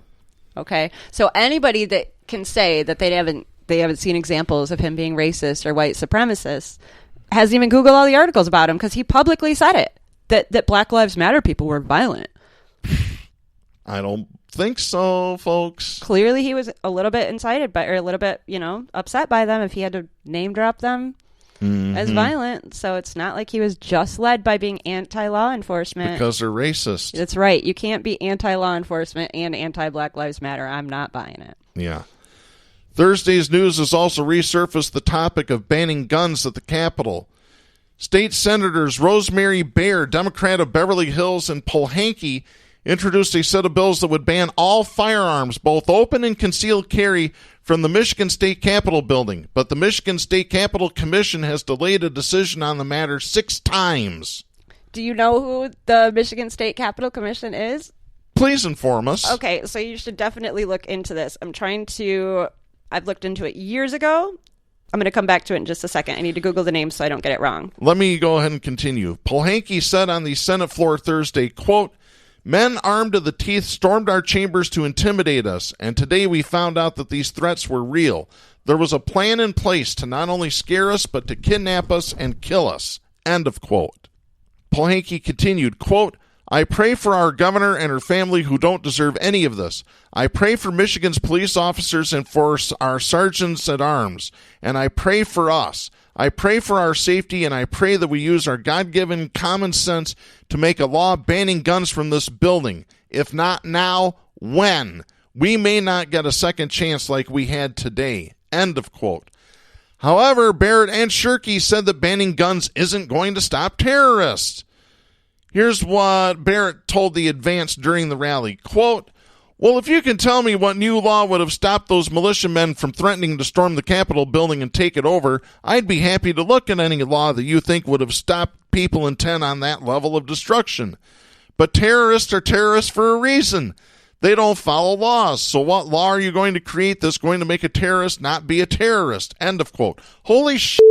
S4: Okay? So anybody that can say that they haven't seen examples of him being racist or white supremacist hasn't even Googled all the articles about him, because he publicly said it, that Black Lives Matter people were violent.
S3: I don't think so, folks.
S4: Clearly he was a little bit incited by, or a little bit, upset by them if he had to name drop them as violent. So it's not like he was just led by being anti-law enforcement.
S3: Because they're racist.
S4: That's right. You can't be anti-law enforcement and anti-Black Lives Matter. I'm not buying it.
S3: Yeah. Thursday's news has also resurfaced the topic of banning guns at the Capitol. State Senators Rosemary Baer, Democrat of Beverly Hills, and Polhanke introduced a set of bills that would ban all firearms, both open and concealed carry, from the Michigan State Capitol building. But the Michigan State Capitol Commission has delayed a decision on the matter 6 times.
S4: Do you know who the Michigan State Capitol Commission is?
S3: Please inform us.
S4: Okay, so you should definitely look into this. I've looked into it years ago. I'm going to come back to it in just a second. I need to Google the name so I don't get it wrong.
S3: Let me go ahead and continue. Polhanke said on the Senate floor Thursday, quote, "Men armed to the teeth stormed our chambers to intimidate us, and today we found out that these threats were real. There was a plan in place to not only scare us, but to kidnap us and kill us." End of quote. Polhanke continued, quote, I pray for our governor and her family who don't deserve any of this. I pray for Michigan's police officers and for our sergeants at arms. And I pray for us. I pray for our safety, and I pray that we use our God-given common sense to make a law banning guns from this building. If not now, when? We may not get a second chance like we had today. End of quote. However, Barrett and Shirkey said that banning guns isn't going to stop terrorists. Here's what Barrett told the Advance during the rally. Quote, well, if you can tell me what new law would have stopped those militiamen from threatening to storm the Capitol building and take it over, I'd be happy to look at any law that you think would have stopped people intent on that level of destruction. But terrorists are terrorists for a reason. They don't follow laws. So what law are you going to create that's going to make a terrorist not be a terrorist? End of quote. Holy shit.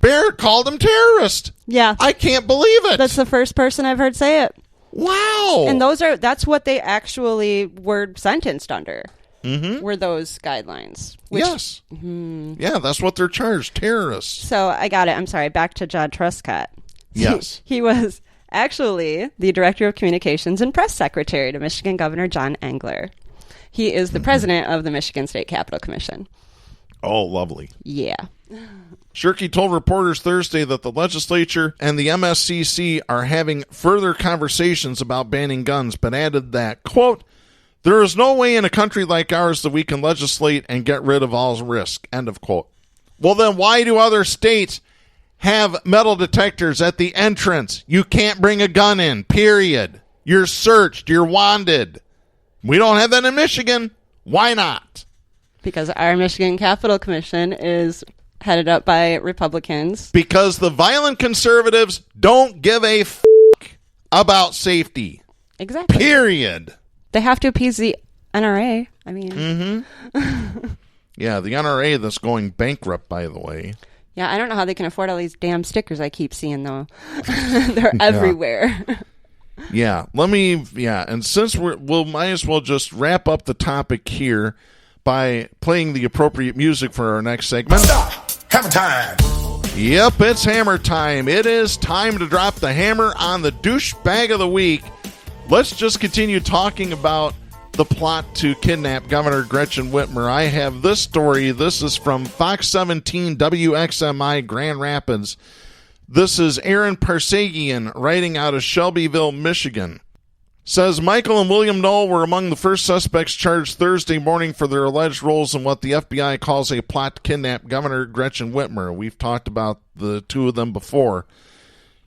S3: Barrett called him terrorist.
S4: Yeah.
S3: I can't believe it.
S4: That's the first person I've heard say it.
S3: Wow.
S4: And that's what they actually were sentenced under.
S3: Mm-hmm.
S4: Were those guidelines.
S3: Yes. Yeah, that's what they're charged, terrorists.
S4: So I got it. I'm sorry. Back to John Truscott.
S3: Yes.
S4: He was actually the Director of Communications and Press Secretary to Michigan Governor John Engler. He is the president of the Michigan State Capitol Commission.
S3: Oh, lovely.
S4: Yeah.
S3: Shirkey told reporters Thursday that the legislature and the MSCC are having further conversations about banning guns, but added that, quote, there is no way in a country like ours that we can legislate and get rid of all risk, end of quote. Well, then why do other states have metal detectors at the entrance? You can't bring a gun in, period. You're searched. You're wanted. We don't have that in Michigan. Why not?
S4: Because our Michigan Capitol Commission is headed up by Republicans.
S3: Because the violent conservatives don't give a f*** about safety.
S4: Exactly.
S3: Period.
S4: They have to appease the NRA. I mean.
S3: Mm-hmm. Yeah, the NRA that's going bankrupt, by the way.
S4: Yeah, I don't know how they can afford all these damn stickers I keep seeing, though. They're everywhere.
S3: Yeah, and since we'll might as well just wrap up the topic here by playing the appropriate music for our next segment.
S5: Stop! Hammer time!
S3: Yep, it's hammer time. It is time to drop the hammer on the douchebag of the week. Let's just continue talking about the plot to kidnap Governor Gretchen Whitmer. I have this story. This is from Fox 17 WXMI Grand Rapids. This is Aaron Parsagian writing out of Shelbyville, Michigan. Says Michael and William Knoll were among the first suspects charged Thursday morning for their alleged roles in what the FBI calls a plot to kidnap Governor Gretchen Whitmer. We've talked about the two of them before.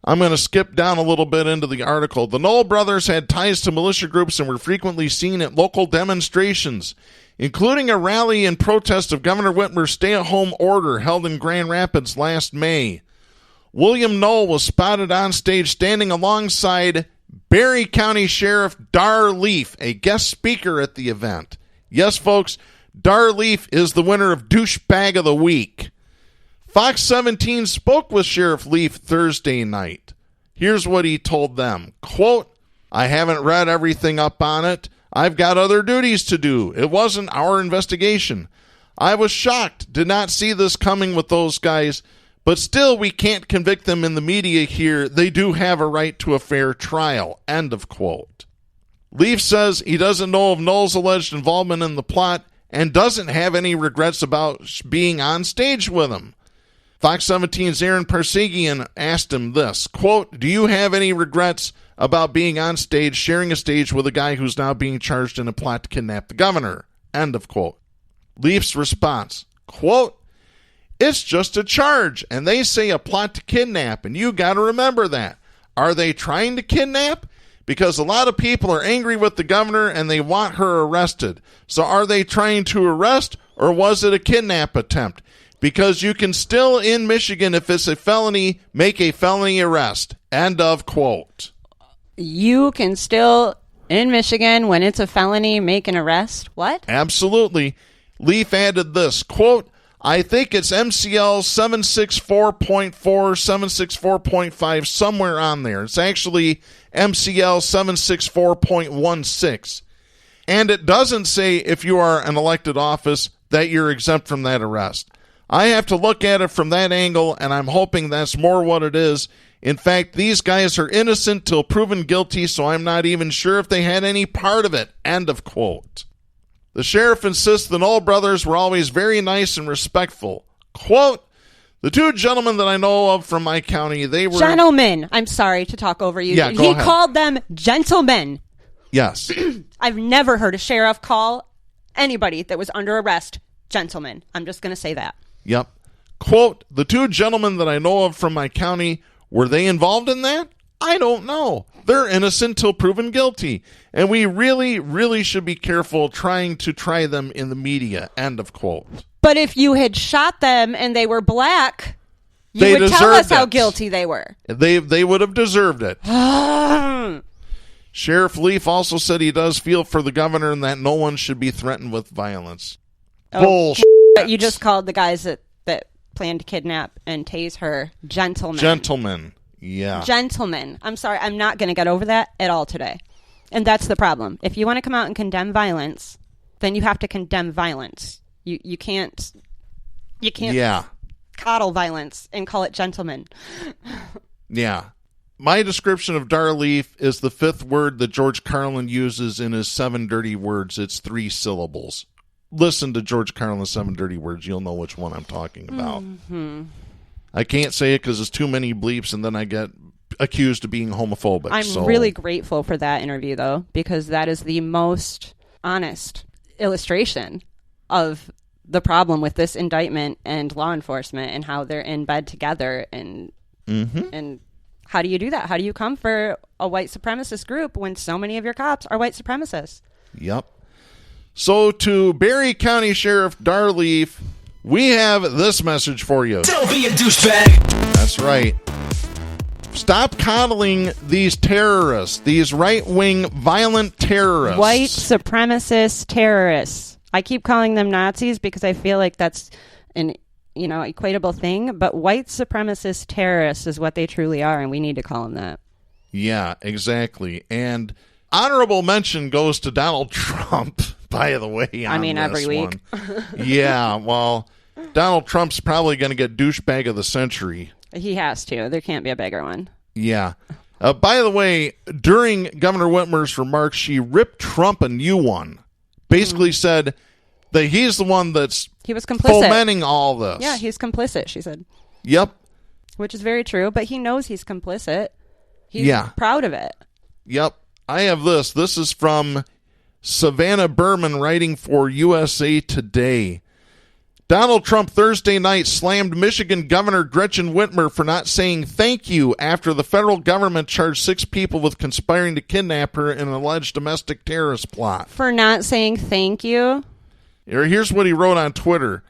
S3: I'm going to skip down a little bit into the article. The Knoll brothers had ties to militia groups and were frequently seen at local demonstrations, including a rally in protest of Governor Whitmer's stay-at-home order held in Grand Rapids last May. William Knoll was spotted on stage standing alongside Berry County Sheriff Dar Leaf, a guest speaker at the event. Yes, folks, Dar Leaf is the winner of Douchebag of the Week. Fox 17 spoke with Sheriff Leaf Thursday night. Here's what he told them. Quote, I haven't read everything up on it. I've got other duties to do. It wasn't our investigation. I was shocked. Did not see this coming with those guys. But still, we can't convict them in the media here. They do have a right to a fair trial. End of quote. Leaf says he doesn't know of Knoll's alleged involvement in the plot and doesn't have any regrets about being on stage with him. Fox 17's Aaron Parsagian asked him this, quote, do you have any regrets about being on stage, sharing a stage with a guy who's now being charged in a plot to kidnap the governor? End of quote. Leaf's response, quote, it's just a charge, and they say a plot to kidnap, and you got to remember that. Are they trying to kidnap? Because a lot of people are angry with the governor, and they want her arrested. So are they trying to arrest, or was it a kidnap attempt? Because you can still, in Michigan, if it's a felony, make a felony arrest. End of quote.
S4: You can still, in Michigan, when it's a felony, make an arrest? What?
S3: Absolutely. Leaf added this, quote, I think it's MCL 764.4, 764.5, somewhere on there. It's actually MCL 764.16. And it doesn't say if you are an elected office that you're exempt from that arrest. I have to look at it from that angle, and I'm hoping that's more what it is In fact, these guys are innocent till proven guilty, so I'm not even sure if they had any part of it. End of quote. The sheriff insists the Knoll brothers were always very nice and respectful. Quote, the two gentlemen that I know of from my county, they were...
S4: Gentlemen. I'm sorry to talk over you.
S3: Yeah, go
S4: he
S3: ahead.
S4: called them gentlemen.
S3: Yes.
S4: I've never heard a sheriff call anybody that was under arrest gentlemen. I'm just going to say that.
S3: Yep. Quote, the two gentlemen that I know of from my county, were they involved in that? I don't know. They're innocent till proven guilty. And we really, really should be careful trying to try them in the media. End of quote.
S4: But if you had shot them and they were black, you would tell us how guilty they were.
S3: They would have deserved it. Sheriff Leaf also said he does feel for the governor and that no one should be threatened with violence. Bullshit.
S4: You just called the guys that planned to kidnap and tase her gentlemen.
S3: Gentlemen. Yeah.
S4: Gentlemen. I'm sorry. I'm not going to get over that at all today. And that's the problem. If you want to come out and condemn violence, then you have to condemn violence. You can't coddle violence and call it gentlemen.
S3: Yeah. My description of Darleaf is the fifth word that George Carlin uses in his 7 dirty words. It's 3 syllables. Listen to George Carlin's 7 dirty words. You'll know which one I'm talking about. Mm-hmm. I can't say it because it's too many bleeps and then I get accused of being homophobic.
S4: I'm really grateful for that interview, though, because that is the most honest illustration of the problem with this indictment and law enforcement and how they're in bed together. And how do you do that? How do you come for a white supremacist group when so many of your cops are white supremacists?
S3: Yep. So to Berry County Sheriff Darleaf, we have this message for you.
S5: Don't be a douchebag.
S3: That's right. Stop coddling these terrorists, these right-wing violent terrorists.
S4: White supremacist terrorists. I keep calling them Nazis because I feel like that's an equatable thing, but white supremacist terrorists is what they truly are, and we need to call them that. Yeah,
S3: exactly. And honorable mention goes to Donald Trump, by the way.
S4: Every week.
S3: Yeah, well, Donald Trump's probably going to get douchebag of the century.
S4: He has to. There can't be a bigger one.
S3: Yeah. By the way, during Governor Whitmer's remarks, she ripped Trump a new one. Basically said that he's the one that's
S4: he was complicit.
S3: Fomenting all this.
S4: Yeah, he's complicit, she said.
S3: Yep.
S4: Which is very true, but he knows he's complicit. He's proud of it.
S3: Yep. I have this. This is from Savannah Berman writing for USA Today. Donald Trump Thursday night slammed Michigan Governor Gretchen Whitmer for not saying thank you after the federal government charged 6 people with conspiring to kidnap her in an alleged domestic terrorist plot.
S4: For not saying thank you?
S3: Here's what he wrote on Twitter.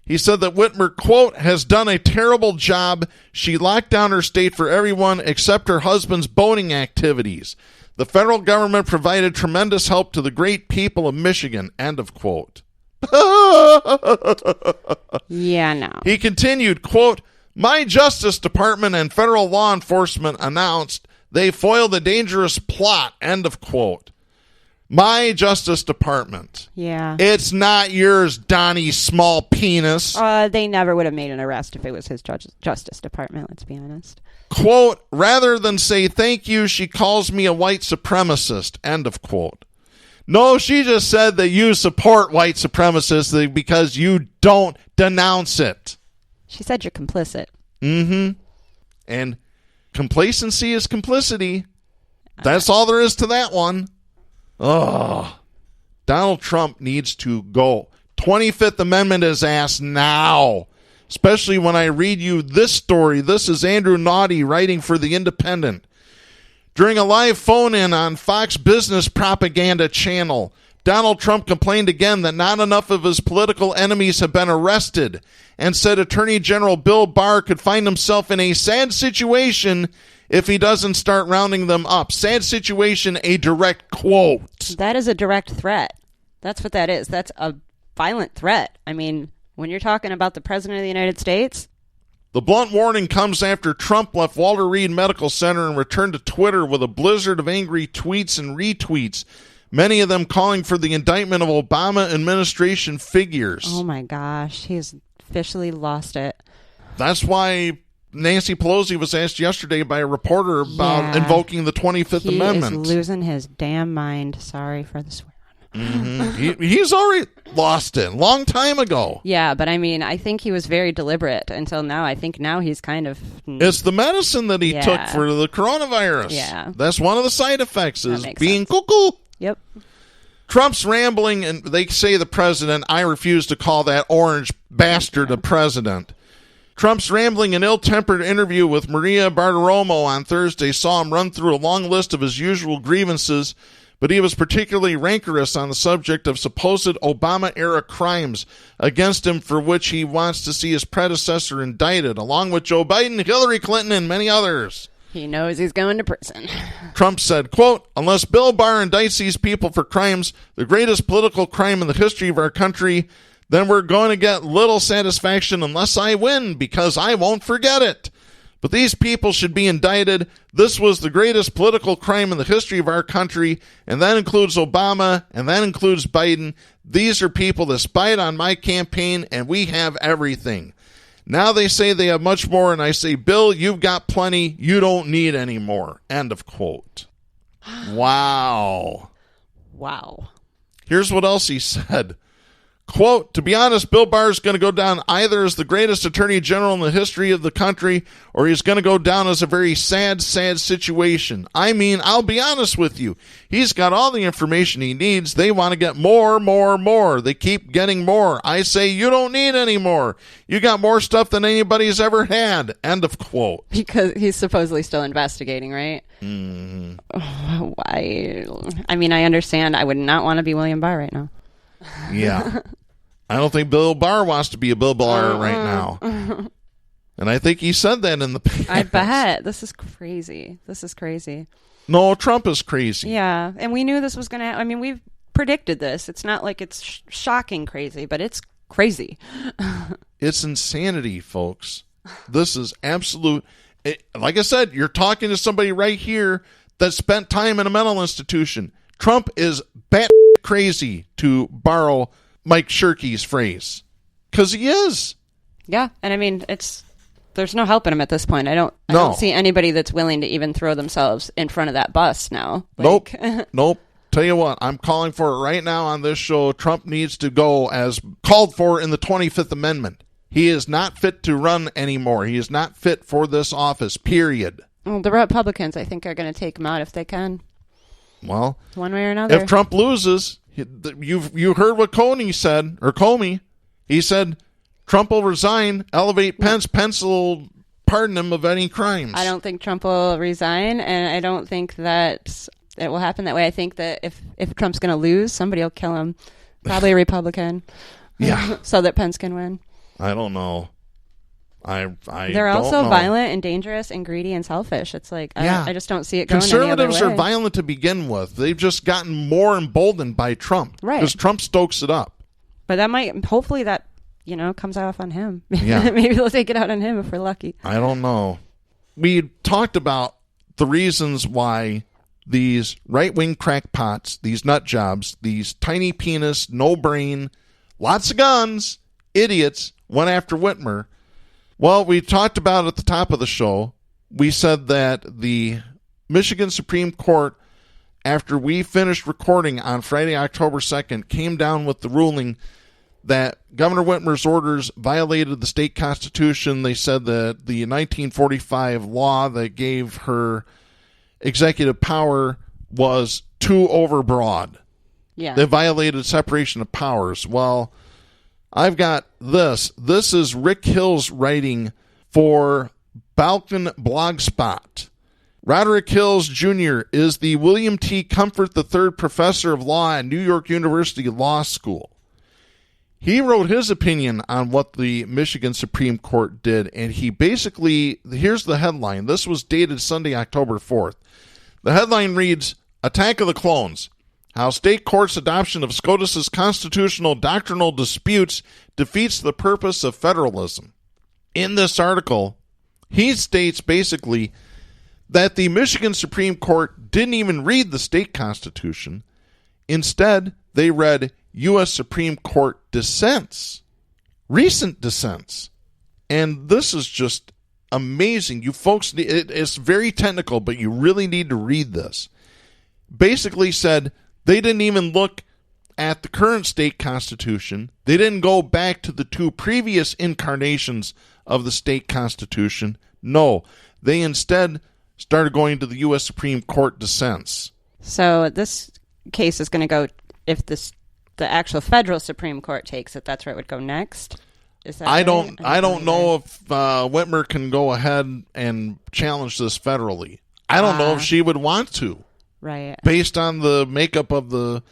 S3: He said that Whitmer, quote, has done a terrible job. She locked down her state for everyone except her husband's boating activities. The federal government provided tremendous help to the great people of Michigan, end of quote.
S4: Yeah, no.
S3: He continued, quote, my Justice Department and federal law enforcement announced they foiled a dangerous plot, end of quote. My Justice Department.
S4: Yeah.
S3: It's not yours, Donnie Small Penis.
S4: They never would have made an arrest if it was his Justice Department, let's be honest.
S3: Quote, rather than say thank you, she calls me a white supremacist, end of quote. No, she just said that you support white supremacists because you don't denounce it.
S4: She said you're complicit.
S3: Mm-hmm. And complacency is complicity. That's all there is to that one. Oh, Donald Trump needs to go. 25th Amendment his ass now. Especially when I read you this story. This is Andrew Naughty writing for The Independent. During a live phone-in on Fox Business Propaganda Channel, Donald Trump complained again that not enough of his political enemies have been arrested and said Attorney General Bill Barr could find himself in a sad situation if he doesn't start rounding them up. Sad situation, a direct quote.
S4: That is a direct threat. That's what that is. That's a violent threat. I mean, when you're talking about the President of the United States...
S3: The blunt warning comes after Trump left Walter Reed Medical Center and returned to Twitter with a blizzard of angry tweets and retweets, many of them calling for the indictment of Obama administration figures.
S4: Oh my gosh, he's officially lost it.
S3: That's why Nancy Pelosi was asked yesterday by a reporter about invoking the 25th Amendment.
S4: He is losing his damn mind. Sorry for the swear.
S3: He's already lost it a long time ago.
S4: Yeah, but I mean, I think he was very deliberate until now. I think now he's kind of...
S3: It's the medicine that he took for the coronavirus.
S4: Yeah.
S3: That's one of the side effects is being cuckoo.
S4: Yep.
S3: Trump's rambling, and they say the president. I refuse to call that orange bastard a president. Trump's rambling and ill-tempered interview with Maria Bartiromo on Thursday saw him run through a long list of his usual grievances, but he was particularly rancorous on the subject of supposed Obama-era crimes against him for which he wants to see his predecessor indicted, along with Joe Biden, Hillary Clinton, and many others.
S4: He knows he's going to prison.
S3: Trump said, quote, unless Bill Barr indicts these people for crimes, the greatest political crime in the history of our country, then we're going to get little satisfaction unless I win, because I won't forget it. But these people should be indicted. This was the greatest political crime in the history of our country, and that includes Obama, and that includes Biden. These are people that spied on my campaign, and we have everything. Now they say they have much more, and I say, Bill, you've got plenty. You don't need any more. End of quote. Wow.
S4: Wow.
S3: Here's what else he said. Quote, to be honest, Bill Barr is going to go down either as the greatest attorney general in the history of the country, or he's going to go down as a very sad, sad situation. I mean, I'll be honest with you. He's got all the information he needs. They want to get more, more, more. They keep getting more. I say, you don't need any more. You got more stuff than anybody's ever had. End of quote.
S4: Because he's supposedly still investigating, right? Why? I mean, I understand. I would not want to be William Barr right now.
S3: Yeah. I don't think Bill Barr wants to be a Bill Barr right now. And I think he said that in the past.
S4: I bet. This is crazy. This is crazy.
S3: No, Trump is crazy.
S4: Yeah. And we knew this was going to I mean, we've predicted this. It's not like it's shocking crazy, but it's crazy.
S3: It's insanity, folks. This is absolute. Like I said, you're talking to somebody right here that spent time in a mental institution. Trump is bat crazy, to borrow Mike Shirkey's phrase, because he is.
S4: Yeah, and I mean, there's no helping him at this point. I don't see anybody that's willing to even throw themselves in front of that bus now.
S3: Nope. Tell you what, I'm calling for it right now on this show. Trump needs to go as called for in the 25th Amendment. He is not fit to run anymore. He is not fit for this office, period.
S4: Well, the Republicans, I think, are going to take him out if they can.
S3: Well,
S4: one way or another.
S3: If Trump loses, you heard what Comey. He said Trump will resign, elevate Pence. Pence will pardon him of any crimes.
S4: I don't think Trump will resign, and I don't think that it will happen that way. I think that if Trump's going to lose, somebody will kill him, probably a Republican.
S3: Yeah.
S4: So that Pence can win.
S3: I don't know.
S4: They're also violent and dangerous and greedy and selfish. It's like, I just don't see it going any other way.
S3: Conservatives are violent to begin with. They've just gotten more emboldened by Trump.
S4: Right.
S3: Because Trump stokes it up.
S4: But hopefully that, comes off on him.
S3: Yeah.
S4: Maybe they'll take it out on him if we're lucky.
S3: I don't know. We talked about the reasons why these right-wing crackpots, these nut jobs, these tiny penis, no brain, lots of guns, idiots went after Whitmer. Well, we talked about at the top of the show, we said that the Michigan Supreme Court, after we finished recording on Friday, October 2nd, came down with the ruling that Governor Whitmer's orders violated the state constitution. They said that the 1945 law that gave her executive power was too overbroad.
S4: Yeah.
S3: They violated separation of powers. Well, I've got this. This is Rick Hill's writing for Balkan Blogspot. Roderick Hills Jr. is the William T. Comfort III Professor of Law at New York University Law School. He wrote his opinion on what the Michigan Supreme Court did, and he basically, here's the headline. This was dated Sunday, October 4th. The headline reads, Attack of the Clones. How state courts' adoption of SCOTUS's constitutional doctrinal disputes defeats the purpose of federalism. In this article, he states basically that the Michigan Supreme Court didn't even read the state constitution. Instead, they read U.S. Supreme Court dissents, recent dissents. And this is just amazing. You folks, it's very technical, but you really need to read this. Basically said they didn't even look at the current state constitution. They didn't go back to the two previous incarnations of the state constitution. No, they instead started going to the U.S. Supreme Court dissents.
S4: So this case is going to go, if the actual federal Supreme Court takes it, that's where it would go next? Is that
S3: I
S4: right?
S3: don't know if Whitmer can go ahead and challenge this federally. I don't know if she would want to.
S4: Right.
S3: Based on the makeup of the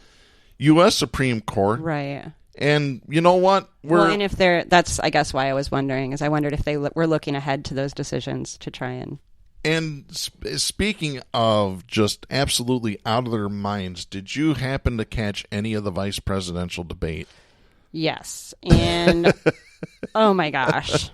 S3: U.S. Supreme Court.
S4: Right.
S3: And you know what?
S4: And if that's, I guess, why I was wondering, is I wondered if they were looking ahead to those decisions to try and...
S3: And speaking of just absolutely out of their minds, did you happen to catch any of the vice presidential debate?
S4: Yes. And, oh my gosh.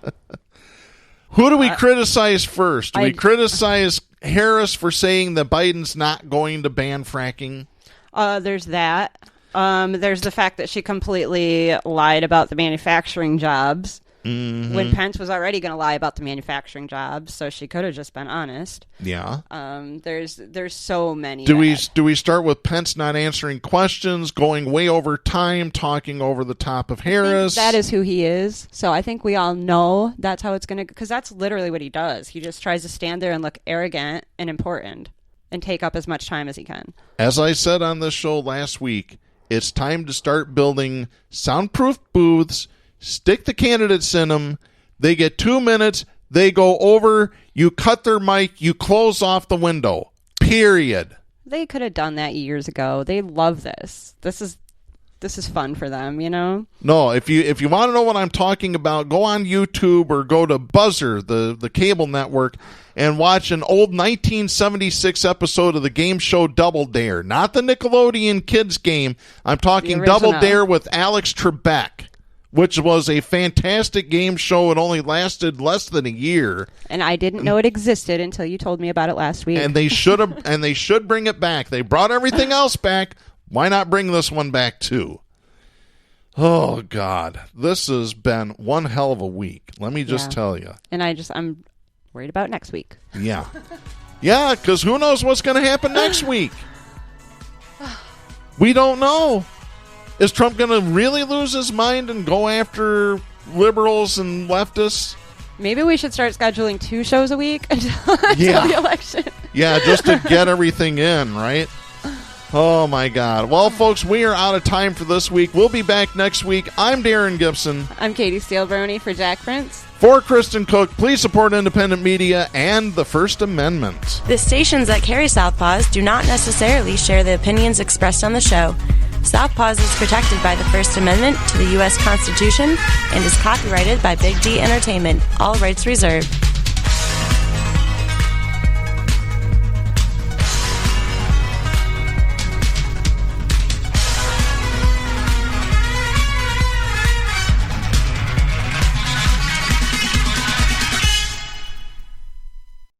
S3: Who do we criticize first? Do we criticize Harris for saying that Biden's not going to ban fracking?
S4: There's that. There's the fact that she completely lied about the manufacturing jobs. Mm-hmm. When Pence was already going to lie about the manufacturing jobs, so she could have just been honest.
S3: Yeah.
S4: There's so many.
S3: Do we start with Pence not answering questions, going way over time, talking over the top of Harris?
S4: That is who he is. So I think we all know that's how it's going to, because that's literally what he does. He just tries to stand there and look arrogant and important and take up as much time as he can.
S3: As I said on this show last week, it's time to start building soundproof booths. Stick the candidates in them. They get 2 minutes. They go over. You cut their mic. You close off the window. Period.
S4: They could have done that years ago. They love this. This is fun for them, you know?
S3: No, if you want to know what I'm talking about, go on YouTube or go to Buzzer, the cable network, and watch an old 1976 episode of the game show Double Dare. Not the Nickelodeon kids game. I'm talking Double Dare with Alex Trebek, which was a fantastic game show. It only lasted less than a year.
S4: And I didn't know it existed until you told me about it last week.
S3: And they should bring it back. They brought everything else back. Why not bring this one back too? Oh God, this has been one hell of a week. Let me just tell you.
S4: And I'm worried about next week.
S3: Yeah. Yeah, because who knows what's going to happen next week? We don't know. Is Trump going to really lose his mind and go after liberals and leftists?
S4: Maybe we should start scheduling 2 shows a week until the election.
S3: Yeah, just to get everything in, right? Oh, my God. Well, folks, we are out of time for this week. We'll be back next week. I'm Darren Gibson.
S4: I'm Katy Steele for Jack Prince.
S3: For Kristen Cook, please support independent media and the First Amendment.
S1: The stations that carry Southpaws do not necessarily share the opinions expressed on the show. Southpaws is protected by the First Amendment to the U.S. Constitution and is copyrighted by Big D Entertainment. All rights reserved.